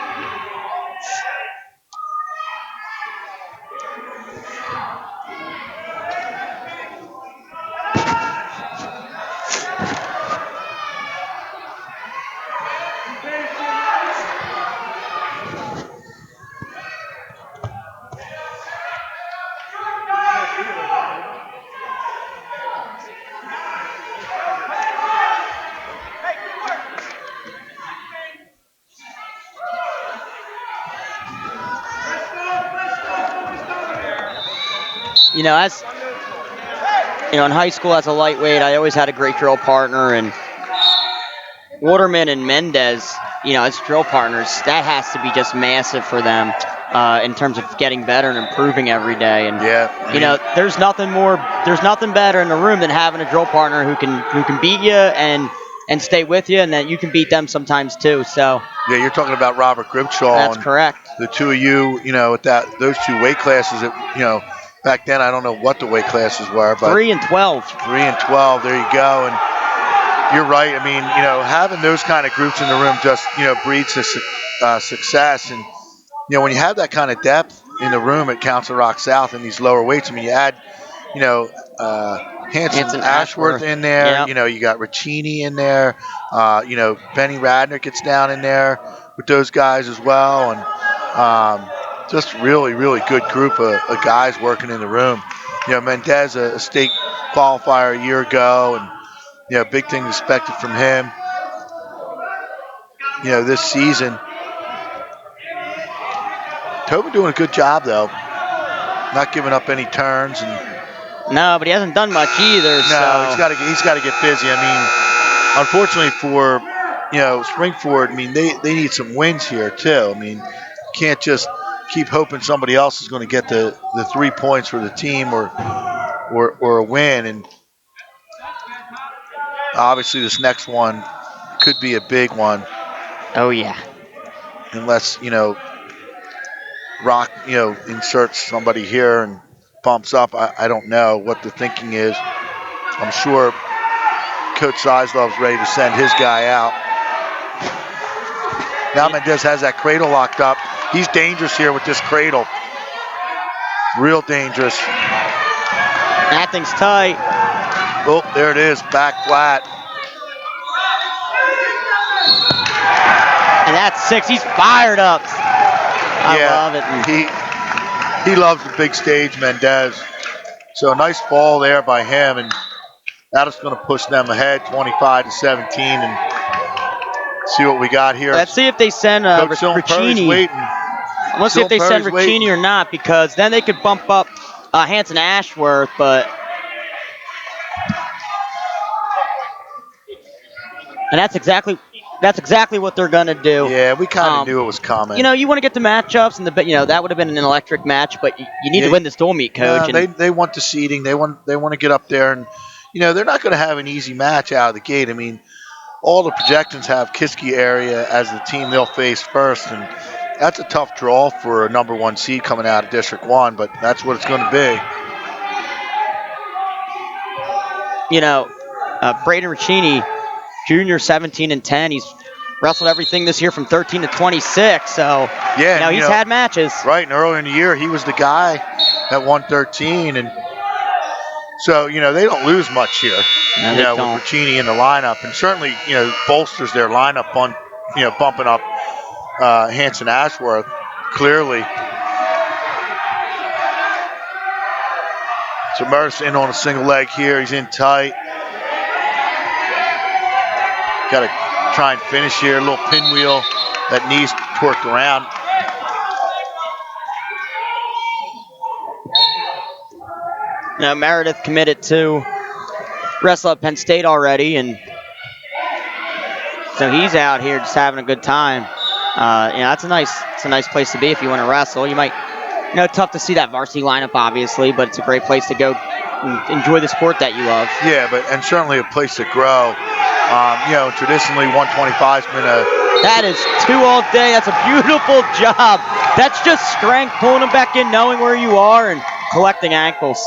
You know, as you know, in high school as a lightweight, I always had a great drill partner, and Waterman and Mendez, you know, as drill partners, that has to be just massive for them in terms of getting better and improving every day. And Yeah, you know, there's nothing better in the room than having a drill partner who can beat you and stay with you, and that you can beat them sometimes too. So yeah, you're talking about Robert Grimshaw. that's and correct. The two of you, you know, at those two weight classes, you know, back then I don't know what the weight classes were, but 3 and 12. 3 and 12. There you go. And you're right. I mean, you know, having those kind of groups in the room just, you know, breeds success. And you know, when you have that kind of depth in the room at Council Rock South in these lower weights, I mean, you add, you know, Hanson Ashworth in there. Yep. You know, you got Riccini in there. You know, Benny Radner gets down in there with those guys as well, and just really, really good group of guys working in the room. You know, Mendez, a state qualifier a year ago, and you know, big things expected from him. You know, this season. Tobin doing a good job though, not giving up any turns, and no, but he hasn't done much either. no, so he's got to get busy. I mean, unfortunately for, you know, Springford, I mean, they need some wins here too. I mean, you can't just keep hoping somebody else is going to get the 3 points for the team or a win. And obviously this next one could be a big one. Oh yeah. Unless, you know, Rock, you know, inserts somebody here and bumps up. I don't know what the thinking is. I'm sure Coach Sizelove's ready to send his guy out. Now Mendez has that cradle locked up. He's dangerous here with this cradle. Real dangerous. That thing's tight. Oh, there it is, back flat. And that's 6. He's fired up. I love it. He loves the big stage, Mendez. So a nice fall there by him, and that is going to push them ahead 25-17, and see what we got here. Let's see if they send Riccini. Let's see if they send Riccini or not, because then they could bump up Hanson Ashworth, but and that's exactly what they're gonna do. Yeah, we kind of knew it was coming. You know, you want to get the matchups, and you know that would have been an electric match, but you need to win this dual meet, Coach. They want the seeding. They want to get up there, and you know they're not going to have an easy match out of the gate. I mean, all the projections have Kiski area as the team they'll face first, and that's a tough draw for a number 1 seed coming out of District 1, but that's what it's going to be. You know, Braden Riccini, junior, 17 and 10. He's wrestled everything this year from 13 to 26. So yeah, you know, he's had matches. Right, and earlier in the year he was the guy at 113, and so you know they don't lose much here. No, you know, with Riccini in the lineup, and certainly you know bolsters their lineup on, you know, bumping up Hanson Ashworth clearly. So Merce in on a single leg here. He's in tight. Got to try and finish here. A little pinwheel. That knee's torqued around. Now Meredith committed to wrestle at Penn State already, and so he's out here just having a good time. You know, it's a nice place to be if you want to wrestle. You might, you know, tough to see that varsity lineup obviously, but it's a great place to go and enjoy the sport that you love. Yeah, and certainly a place to grow. You know, traditionally 125's been That is 2 all day. That's a beautiful job. That's just strength, pulling them back in, knowing where you are, and collecting ankles.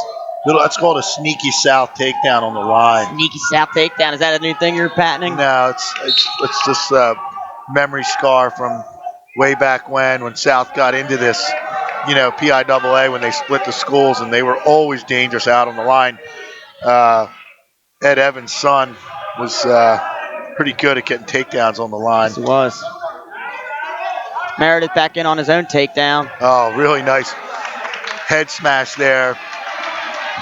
That's called a sneaky south takedown on the line. Sneaky South takedown. Is that a new thing you're patenting? No, it's just a memory scar from way back when South got into this, PIAA when they split the schools, and they were always dangerous out on the line. Ed Evans' son was pretty good at getting takedowns on the line. Yes, he was. Meredith back in on his own takedown. Oh, really nice head smash there.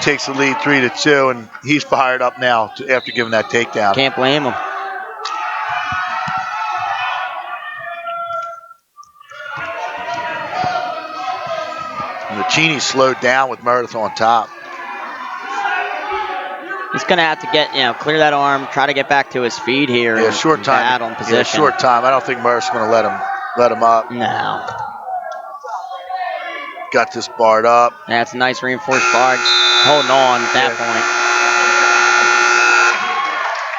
Takes the lead 3-2, and he's fired up now after giving that takedown. Can't blame him. And Cheney slowed down with Meredith on top. He's going to have to clear that arm, try to get back to his feet here. Yeah, short time. On position. Yeah, short time. I don't think Meredith's going to let him up. No. Got this barred up. That's a nice reinforced bar. Holding on at that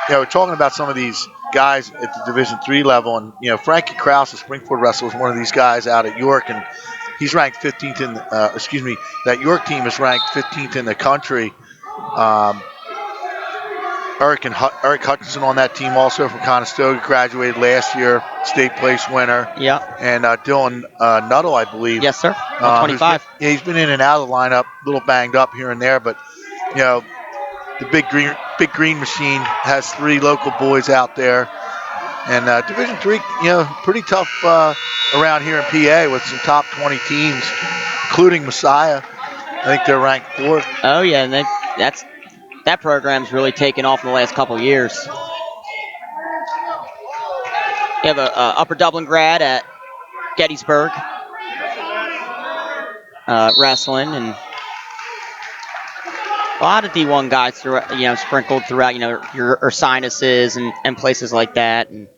point. We're talking about some of these guys at the Division III level, and Frankie Krause, the Springford wrestler, is one of these guys out at York, and he's ranked 15th in. That York team is ranked 15th in the country. Eric Hutchinson on that team also from Conestoga, graduated last year, state place winner. Yeah. And Dylan Nuttall, I believe. Yes, sir. 25. He's been in and out of the lineup, a little banged up here and there, but the big green machine has 3 local boys out there. And Division III, pretty tough around here in PA with some top 20 teams, including Messiah. I think they're ranked 4th. Oh yeah, and that program's really taken off in the last couple of years. You have a Upper Dublin grad at Gettysburg wrestling, and a lot of D1 guys sprinkled throughout, your Ursinuses and places like that. And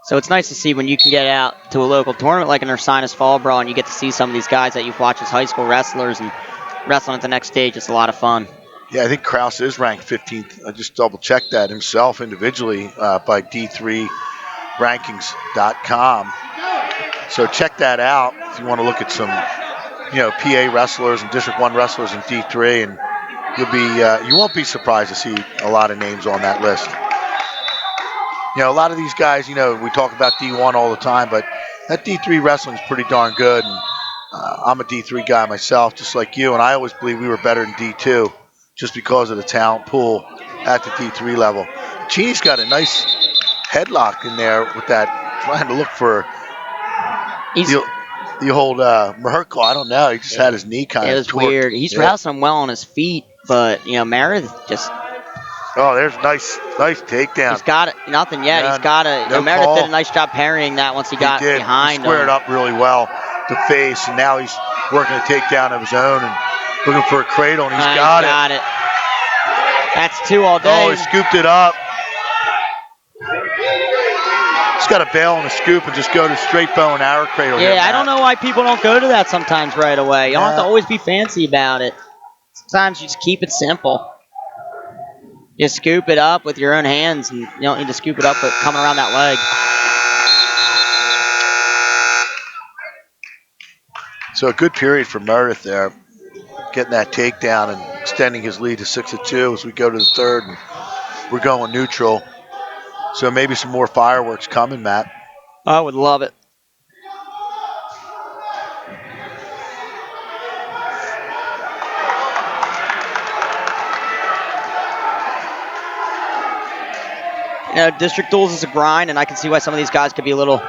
so it's nice to see when you can get out to a local tournament like an Ursinus Fall Brawl and you get to see some of these guys that you've watched as high school wrestlers and wrestling at the next stage. It's a lot of fun. Yeah, I think Krause is ranked 15th. I just double-checked that himself individually by D3rankings.com. So check that out if you want to look at some, PA wrestlers and District 1 wrestlers in D3, and you won't be surprised to see a lot of names on that list. A lot of these guys, we talk about D1 all the time, but that D3 wrestling is pretty darn good. And I'm a D3 guy myself, just like you, and I always believe we were better than D2 just because of the talent pool at the D3 level. Cheney's got a nice headlock in there with that, trying to look for the old Merkel. I don't know. He just had his knee kind of. It was weird. He's wrestling well on his feet, but Meredith just. Oh, there's nice takedown. He's got it. Nothing yet. Yeah, he's got it. no Meredith call. did a nice job parrying that once he got behind him. He squared up really well to face, and now he's working a takedown of his own and looking for a cradle, and he's got it. That's 2 all day. Oh, he scooped it up. He's got to bail on the scoop and just go to straight bow and arrow cradle. Yeah, I don't know why people don't go to that sometimes right away. You don't have to always be fancy about it. Sometimes you just keep it simple. You scoop it up with your own hands, and you don't need to scoop it up with coming around that leg. So a good period for Meredith there, getting that takedown and extending his lead to 6-2 as we go to the third. And we're going neutral. So maybe some more fireworks coming, Matt. I would love it. District Duals is a grind, and I can see why some of these guys could be a little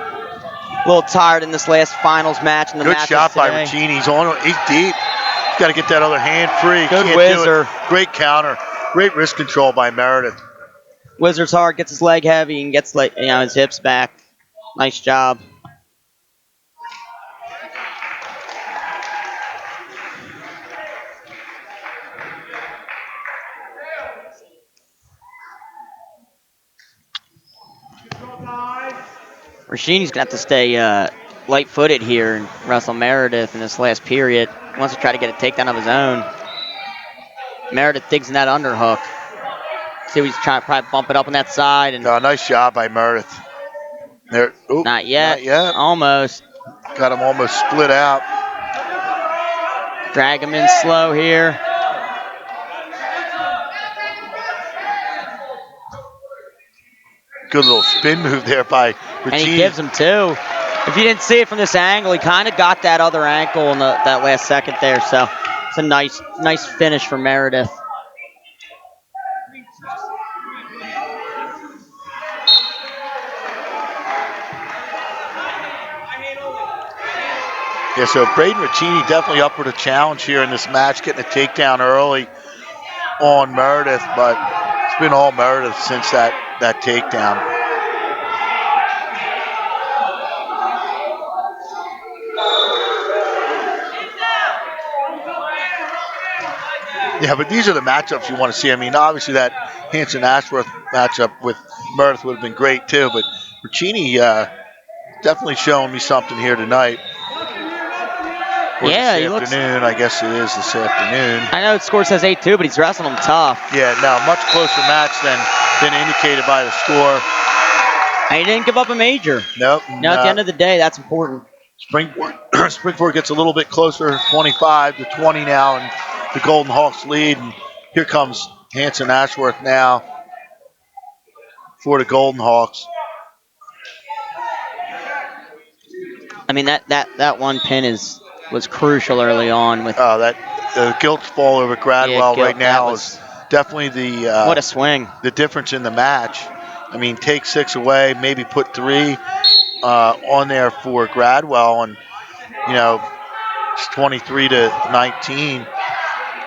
tired in this last finals match. Good shot by Ricchini. He's deep. He's got to get that other hand free. Good whizzer. Great counter. Great wrist control by Meredith. Whizzer's hard, gets his leg heavy, and gets his hips back. Nice job. Rashini's going to have to stay light-footed here and wrestle Meredith in this last period. He wants to try to get a takedown of his own. Meredith digs in that underhook. See, he's trying to probably bump it up on that side. And nice job by Meredith. There. Oop, not yet. Not yet. Almost. Got him almost split out. Drag him in slow here. Good little spin move there by And he Ricini. gives him two. If you didn't see it from this angle, he kind of got that other ankle in that last second there. So it's a nice finish for Meredith. Yeah, so Braden Ricini definitely up for the challenge here in this match, getting a takedown early on Meredith, but it's been all Meredith since that takedown. Yeah, but these are the matchups you want to see. I mean, obviously that Hanson-Ashworth matchup with Meredith would have been great too, but Ricini definitely showing me something here tonight. Or Yeah, this he looks. afternoon, I guess it is this afternoon. I know the score says 8-2, but he's wrestling him tough. Yeah, no, much closer match than indicated by the score. And he didn't give up a major. Nope. Now, at the end of the day, that's important. Springport gets a little bit closer, 25-20 now, and the Golden Hawks lead. And here comes Hanson-Ashworth now for the Golden Hawks. I mean, that one pin was crucial early on with. That the Gilt's fall over Gradwell right now is definitely the what a swing. The difference in the match. I mean, take 6 away, maybe put 3 on there for Gradwell, and it's 23-19.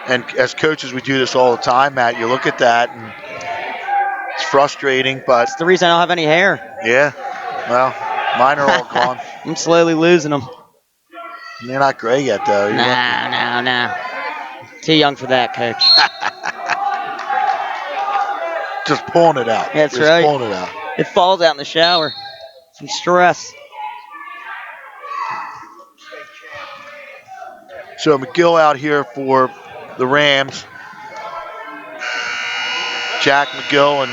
And as coaches, we do this all the time, Matt. You look at that, and it's frustrating, but it's the reason I don't have any hair. Yeah, well, mine are all gone. I'm slowly losing them. You're not gray yet, though. No. Too young for that, Coach. Just pulling it out. That's right. Pulling it out. It falls out in the shower from stress. So McGill out here for the Rams. Jack McGill, and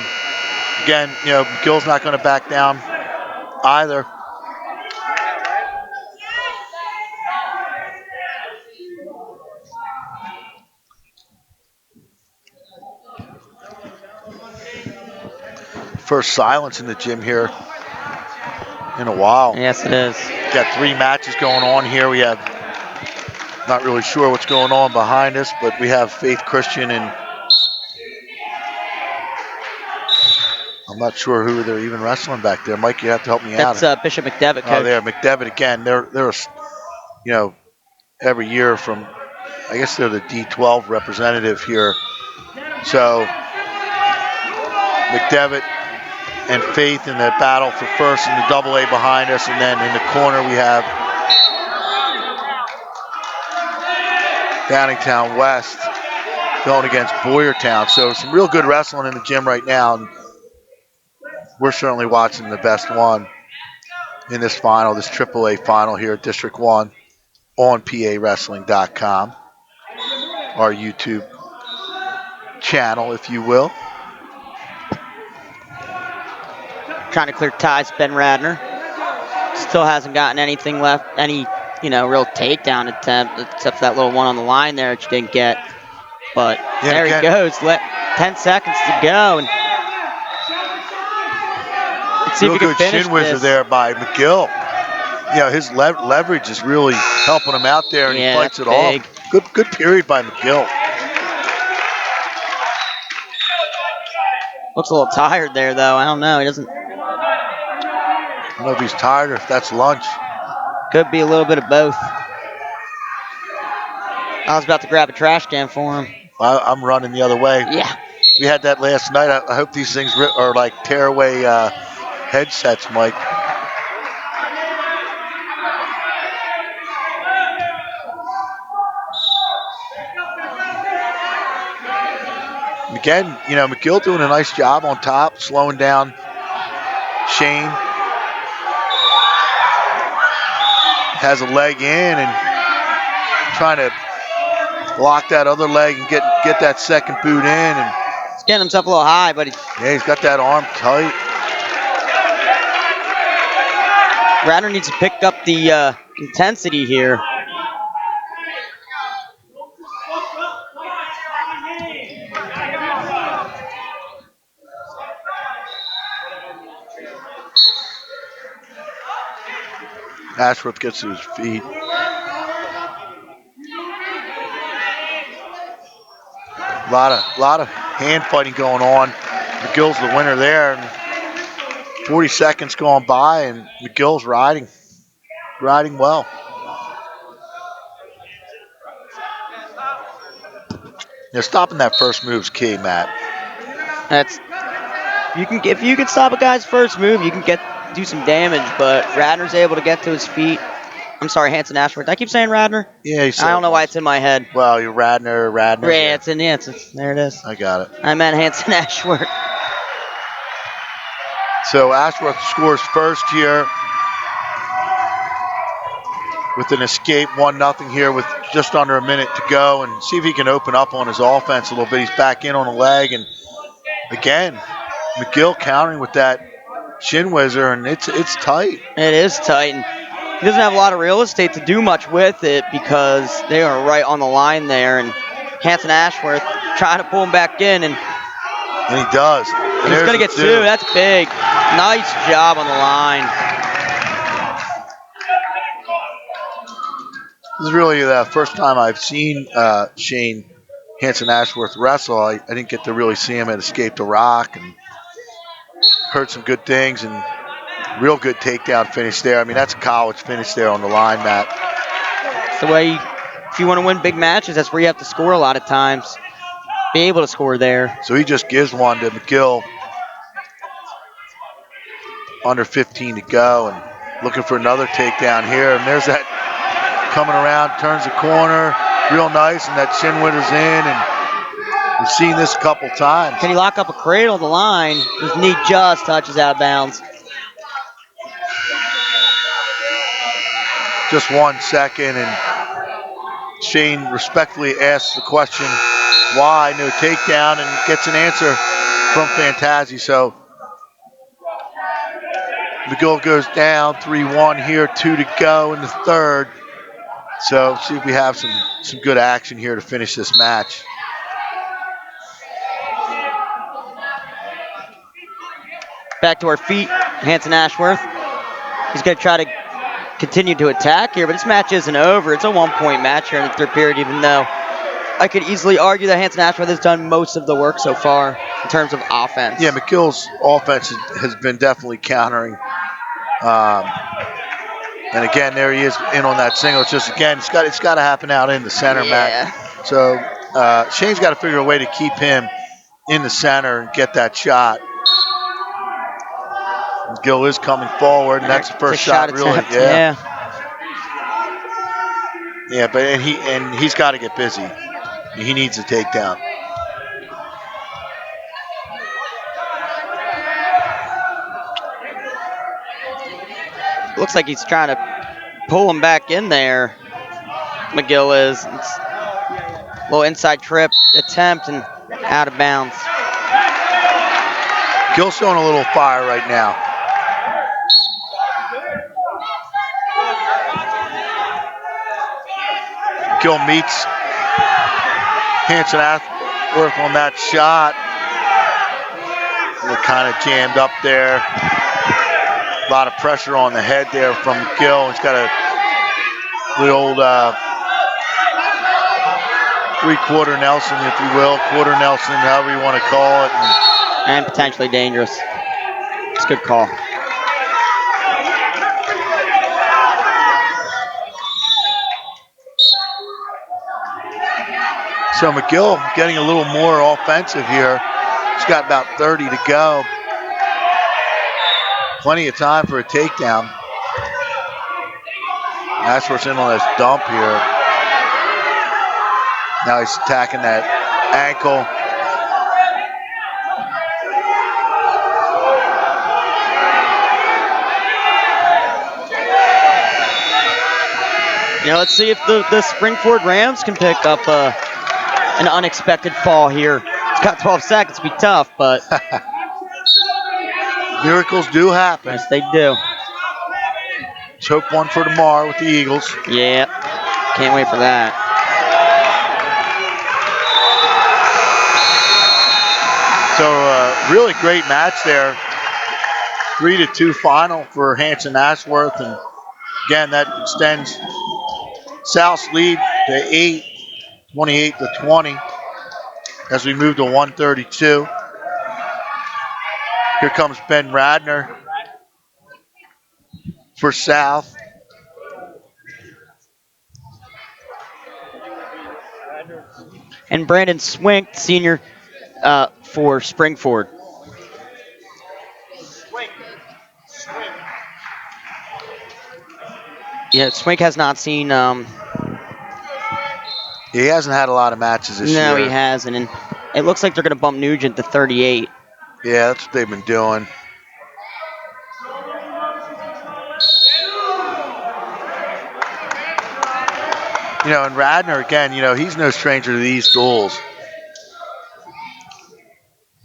again, McGill's not going to back down either. First silence in the gym here in a while. Yes, it is. Got 3 matches going on here. We have, not really sure what's going on behind us, but we have Faith Christian, and I'm not sure who they're even wrestling back there. Mike, you have to help me out. That's Bishop McDevitt, Coach. Oh, there, McDevitt again. They're every year from, I guess they're the D12 representative here. So McDevitt and Faith in the battle for first in the AA behind us, and then in the corner we have Downingtown West going against Boyertown. So some real good wrestling in the gym right now, and we're certainly watching the best one in this final, this AAA final here at District 1 on PAWrestling.com, our YouTube channel, if you will. Trying to clear ties, Ben Radner. Still hasn't gotten anything left, any real takedown attempt, except for that little one on the line there that you didn't get. But there he goes. 10 seconds to go. And let's see if he can finish Shin whizzer there by McGill. His leverage is really helping him out there, and he fights it off. Good period by McGill. Looks a little tired there, though. I don't know. He doesn't. I don't know if he's tired or if that's lunch. Could be a little bit of both. I was about to grab a trash can for him. I'm running the other way. Yeah. We had that last night. I hope these things are like tearaway headsets, Mike. Again, McGill doing a nice job on top, slowing down Shane. Has a leg in and trying to lock that other leg and get that second boot in. And he's getting himself a little high, but he's got that arm tight. Radner needs to pick up the intensity here. Ashworth gets to his feet. A lot of hand fighting going on. McGill's the winner there. And 40 seconds going by, and McGill's riding well. Yeah, stopping that first move's key, Matt. If you can stop a guy's first move, you can do some damage. But Radnor's able to get to his feet. I'm sorry, Hanson Ashworth. I keep saying Radnor. Yeah, you said I don't know why it's in my head. Well, you're Radnor. Yeah, there it is. I got it. I meant Hanson Ashworth. So Ashworth scores first here with an escape 1-0 here with just under a minute to go, and see if he can open up on his offense a little bit. He's back in on the leg, and again, McGill countering with that shin whizzer, and it's tight. It is tight. And he doesn't have a lot of real estate to do much with it because they are right on the line there. And Hanson Ashworth trying to pull him back in, and he does. And he's going to get two. That's big. Nice job on the line. This is really the first time I've seen Shane Hanson Ashworth wrestle. I didn't get to really see him at Escape the Rock, and heard some good things, and real good takedown finish there. I mean, that's a college finish there on the line, Matt. It's the way, if you want to win big matches, that's where you have to score a lot of times. Be able to score there. So he just gives one to McGill. Under 15 to go, and looking for another takedown here. And there's that coming around, turns the corner, real nice, and that shin whizer's in. And we've seen this a couple times. Can he lock up a cradle of the line? His knee just touches out of bounds. Just 1 second, and Shane respectfully asks the question, why no takedown, and gets an answer from Fantazi. So McGill goes down 3-1 here, 2 to go in the third. So see if we have some good action here to finish this match. Back to our feet, Hanson Ashworth. He's going to try to continue to attack here, but this match isn't over. It's a 1-point match here in the third period, even though I could easily argue that Hanson Ashworth has done most of the work so far in terms of offense. Yeah, McGill's offense has been definitely countering. And again, there he is in on that single. It's just, again, it's got to happen out in the center, Matt. So Shane's got to figure a way to keep him in the center and get that shot. McGill is coming forward, and that's the first shot really. Yeah, but he's got to get busy. He needs a takedown. Looks like he's trying to pull him back in there. McGill is. It's a little inside trip attempt and out of bounds. McGill's showing a little fire right now. McGill meets Hanson Ashworth on that shot. They're kind of jammed up there. A lot of pressure on the head there from McGill. He's got the old three-quarter Nelson, if you will, quarter Nelson, however you want to call it. And potentially dangerous. It's a good call. So McGill getting a little more offensive here. He's got about 30 to go. Plenty of time for a takedown. Ashworth's in on this dump here. Now he's attacking that ankle. Yeah, let's see if the Springford Rams can pick up an unexpected fall here. It's got 12 seconds to be tough, but miracles do happen. Yes, they do. Let's hope one for tomorrow with the Eagles. Yeah, can't wait for that. So really great match there. 3-2 final for Hanson Ashworth, and Again, that extends South's lead to 8, 28-20 as we move to 132. Here comes Ben Radner for South. And Brandon Swink, senior, for Springford. Yeah, Swink has not seen. He hasn't had a lot of matches this year. No, he hasn't. And it looks like they're going to bump Nugent to 38. Yeah, that's what they've been doing. And Radner, again, he's no stranger to these duels.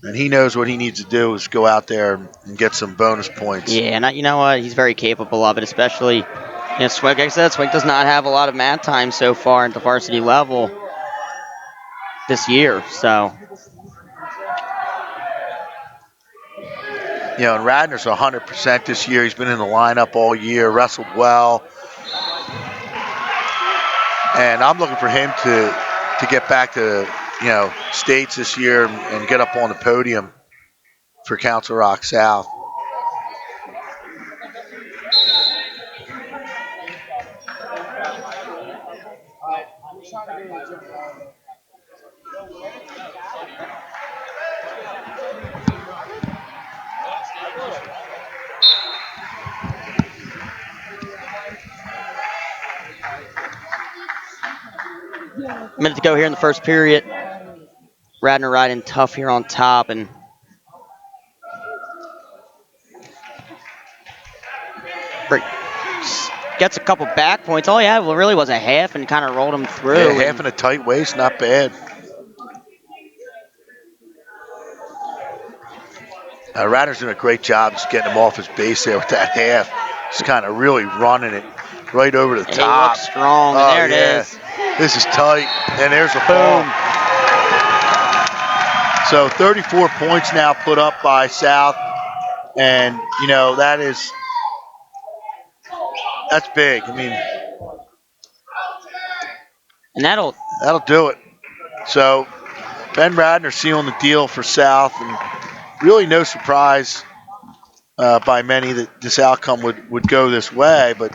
And he knows what he needs to do is go out there and get some bonus points. Yeah, and you know what? He's very capable of it, especially, Swink. Like I said, Swink does not have a lot of mat time so far at the varsity level this year, so. And Radner's 100% this year. He's been in the lineup all year, wrestled well. And I'm looking for him to get back to, states this year and get up on the podium for Council Rock South. A minute to go here in the first period. Radner riding tough here on top, and gets a couple back points. All he had really was a half and kind of rolled him through. Yeah, half in a tight waist, not bad. Radner's doing a great job just getting him off his base there with that half. Just kind of really running it right over the top. He looks strong, and there it is. This is tight, and there's a boom. So 34 points now put up by South, and that's big. I mean, and that'll do it. So Ben Radner sealing the deal for South, and really no surprise by many that this outcome would go this way. But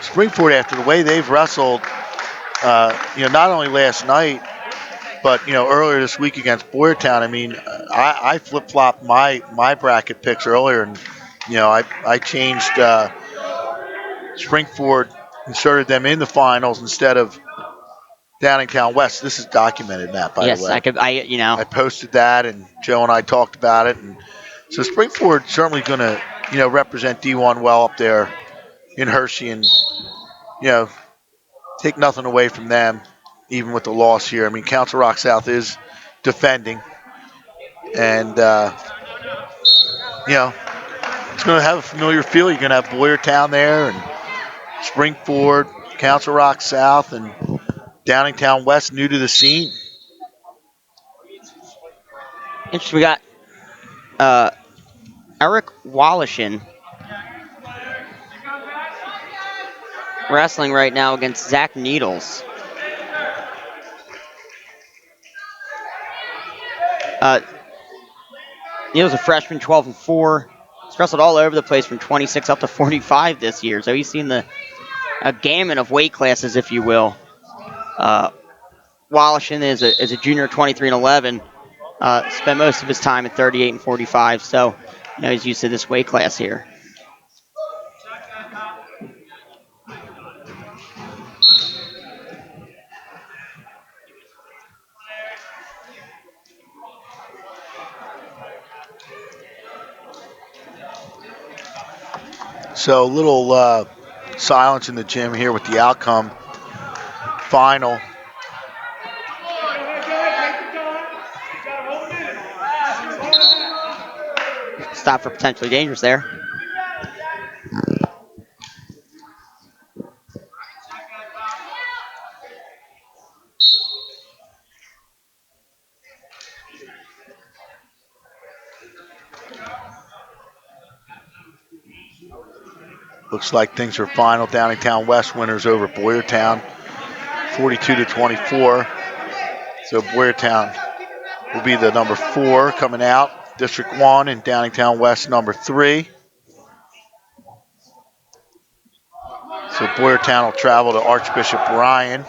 Springford, after the way they've wrestled, not only last night, but earlier this week against Boyertown. I mean, I flip-flopped my bracket picks earlier, and I changed Springford, inserted them in the finals instead of Downingtown West. This is documented, Matt, by the way. Yes, I posted that, and Joe and I talked about it, and so Springford certainly going to represent D1 well up there in Hershey, and take nothing away from them, even with the loss here. I mean, Council Rock South is defending, and it's going to have a familiar feel. You're going to have Boyertown there, and Springford, Council Rock South, and Downingtown West new to the scene. Interesting. We got Eric Wallishin wrestling right now against Zach Needles. Needles a freshman, 12-4. He's wrestled all over the place from 26 up to 45 this year, so he's seen a gamut of weight classes, if you will. Wallishin is a junior, 23-11. Spent most of his time at 38 and 45, so he's used to this weight class here. So a little silence in the gym here with the outcome. Final. Stop for potentially dangerous there. Looks like things are final. Downingtown West winners over Boyertown, 42-24. So Boyertown will be the number 4 coming out. District 1 and Downingtown West number 3. So Boyertown will travel to Archbishop Ryan.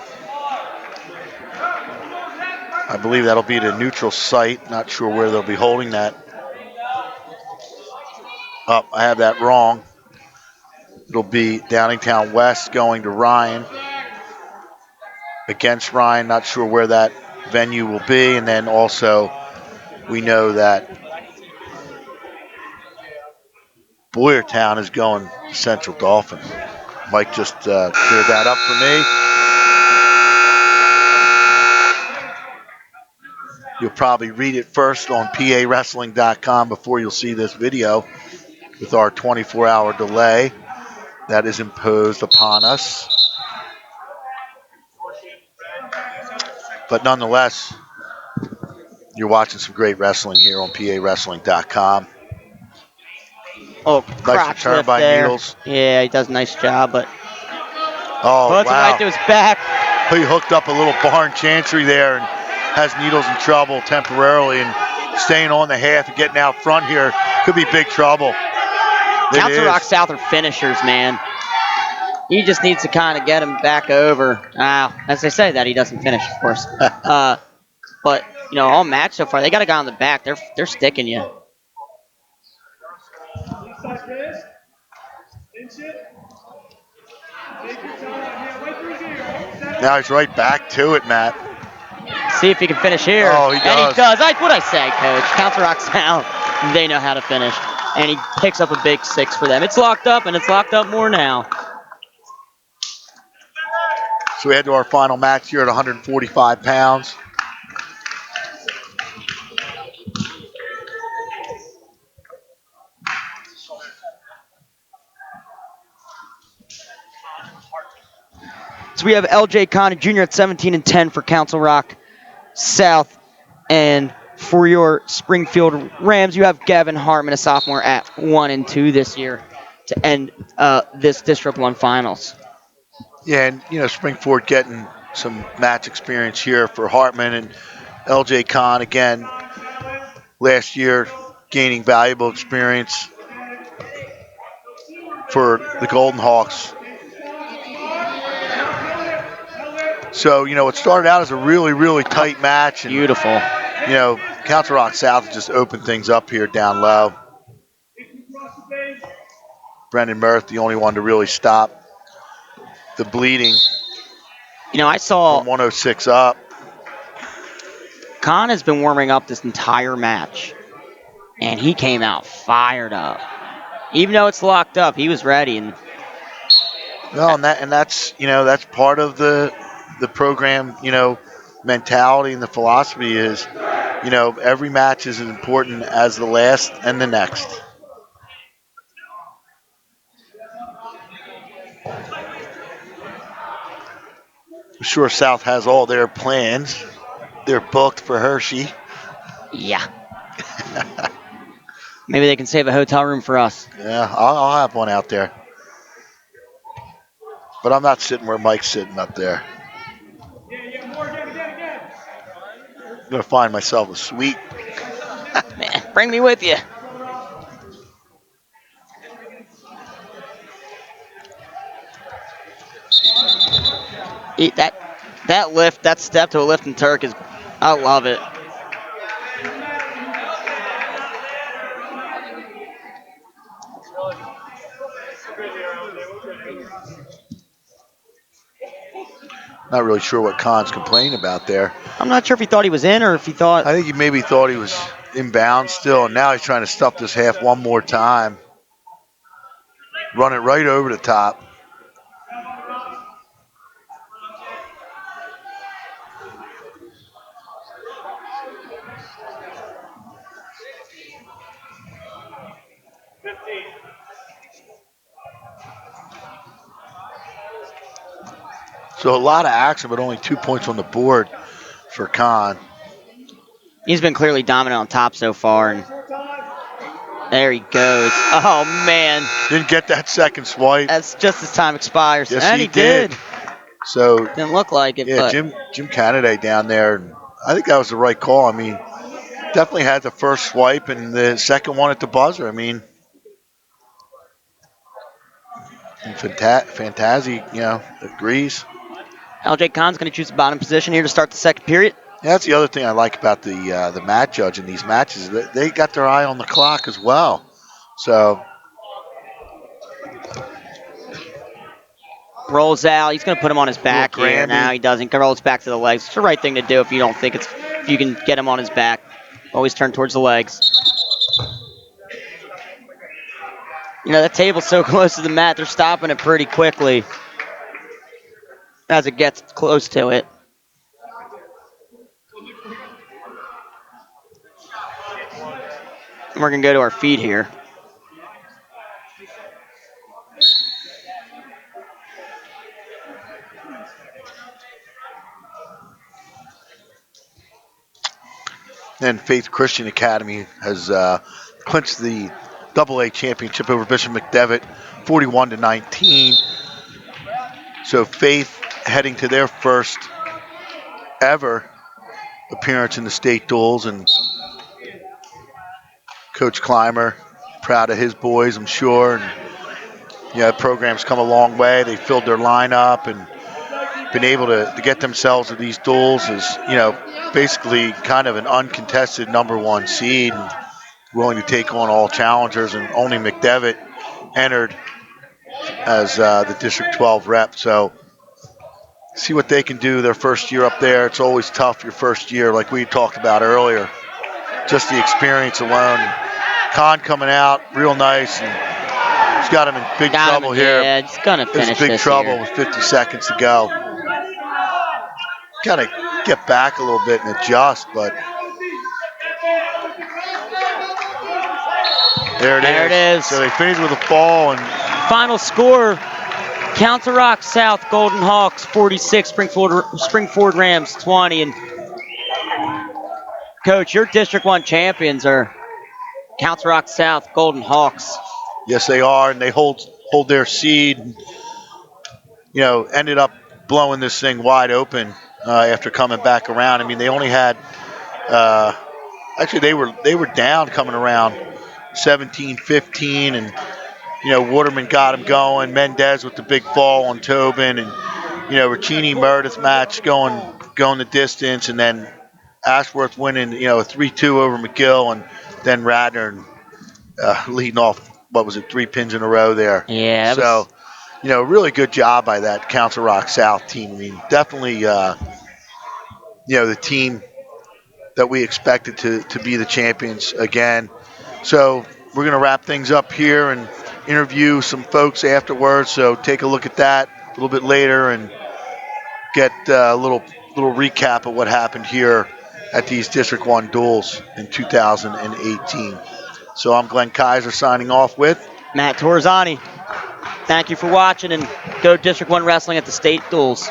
I believe that'll be the neutral site. Not sure where they'll be holding that. Oh, I have that wrong. It'll be Downingtown West going to Ryan. Against Ryan, not sure where that venue will be. And then also we know that Boyertown is going to Central Dauphin. Mike just cleared that up for me. You'll probably read it first on PAWrestling.com before you'll see this video with our 24-hour delay that is imposed upon us. But nonetheless, you're watching some great wrestling here on PAWrestling.com. Oh, Nice crotch return lift by there. Needles. Yeah, he does a nice job, but Oh, puts it wow. right to his back. He hooked up a little barn chantry there and has Needles in trouble temporarily, and staying on the half and getting out front here could be big trouble. Council Rock South are finishers, man. He just needs to kind of get him back over. As they say that, he doesn't finish, of course. But, you know, all match so far, they got a guy on the back. They're sticking you. Now he's right back to it, Matt. See if he can finish here. Oh, he does. And he does. What'd I say, Coach? Council Rock South, they know how to finish. And he picks up a big 6 for them. It's locked up, and it's locked up more now. So we head to our final match here at 145 pounds. So we have LJ Conner Jr. at 17-10 for Council Rock South. And for your Springfield Rams, you have Gavin Hartman, a sophomore, at 1-2 this year to end this District 1 finals. Yeah, and, you know, Springford getting some match experience here for Hartman, and LJ Kahn, again, last year gaining valuable experience for the Golden Hawks. So, you know, it started out as a really, really tight match. And, beautiful. You know, Council Rock South has just opened things up here down low. Brendan Murth, the only one to really stop the bleeding. You know, I saw from 106 up. Khan has been warming up this entire match, and he came out fired up. Even though it's locked up, he was ready. And well, and that's you know, that's part of the program, you know, mentality, and the philosophy is, you know, every match is as important as the last and the next. I'm sure South has all their plans. They're booked for Hershey. Yeah. Maybe they can save a hotel room for us. Yeah, I'll have one out there. But I'm not sitting where Mike's sitting up there. I'm going to find myself a suite. Man, bring me with you. Eat that lift, that step to a lift and Turk is, I love it. Not really sure what Khan's complaining about there. I'm not sure if he thought he was in or if he thought. I think he maybe thought he was inbound still, and now he's trying to stuff this half one more time. Run it right over the top. So a lot of action, but only 2 points on the board for Khan. He's been clearly dominant on top so far, and There he goes. Oh, man. Didn't get that second swipe. That's just as time expires. Yes, and he did. So, Didn't look like it, yeah, but Jim Canada down there. I think that was the right call. I mean, definitely had the first swipe and the second one at the buzzer. I mean, Fantazi, agrees. LJ Khan's going to choose the bottom position here to start the second period. Yeah, that's the other thing I like about the mat judge in these matches. They got their eye on the clock as well. So rolls out. He's going to put him on his back Little here. Granby. Now he doesn't. Rolls back to the legs. It's the right thing to do if you don't think if you can get him on his back. Always turn towards the legs. That table's so close to the mat, they're stopping it pretty quickly as it gets close to it. We're going to go to our feet here. And Faith Christian Academy has clinched the AAA championship over Bishop McDevitt, 41-19. So Faith heading to their first ever appearance in the state duels, and Coach Clymer proud of his boys, I'm sure. And the program's come a long way. They filled their lineup and been able to get themselves to these duels as basically kind of an uncontested number one seed, and willing to take on all challengers. And only McDevitt entered as the District 12 rep. So see what they can do their first year up there. It's always tough your first year, like we talked about earlier. Just the experience alone. Khan coming out real nice, and he's got him in big trouble here. Yeah, he's gonna finish It's big this trouble here. with 50 seconds to go. Got to get back a little bit and adjust, but there it is. So they finished with a fall, and final score: Council Rock South Golden Hawks 46, Springford Rams 20. And Coach, your District 1 champions are Council Rock South Golden Hawks. Yes, they are, and they hold their seed. Ended up blowing this thing wide open after coming back around. I mean, they only had actually they were down coming around 17-15, and Waterman got him going. Mendez with the big fall on Tobin, and Ricchini Meredith match going the distance, and then Ashworth winning a 3-2 over McGill, and then Radnor leading off, 3 pins in a row there. Yeah. So, really good job by that Council Rock South team. I mean, definitely, the team that we expected to be the champions again. So we're going to wrap things up here and interview some folks afterwards. So take a look at that a little bit later and get a little recap of what happened here at these District 1 duels in 2018. So I'm Glenn Kaiser signing off with Matt Torresani. Thank you for watching, and go District 1 Wrestling at the state duels.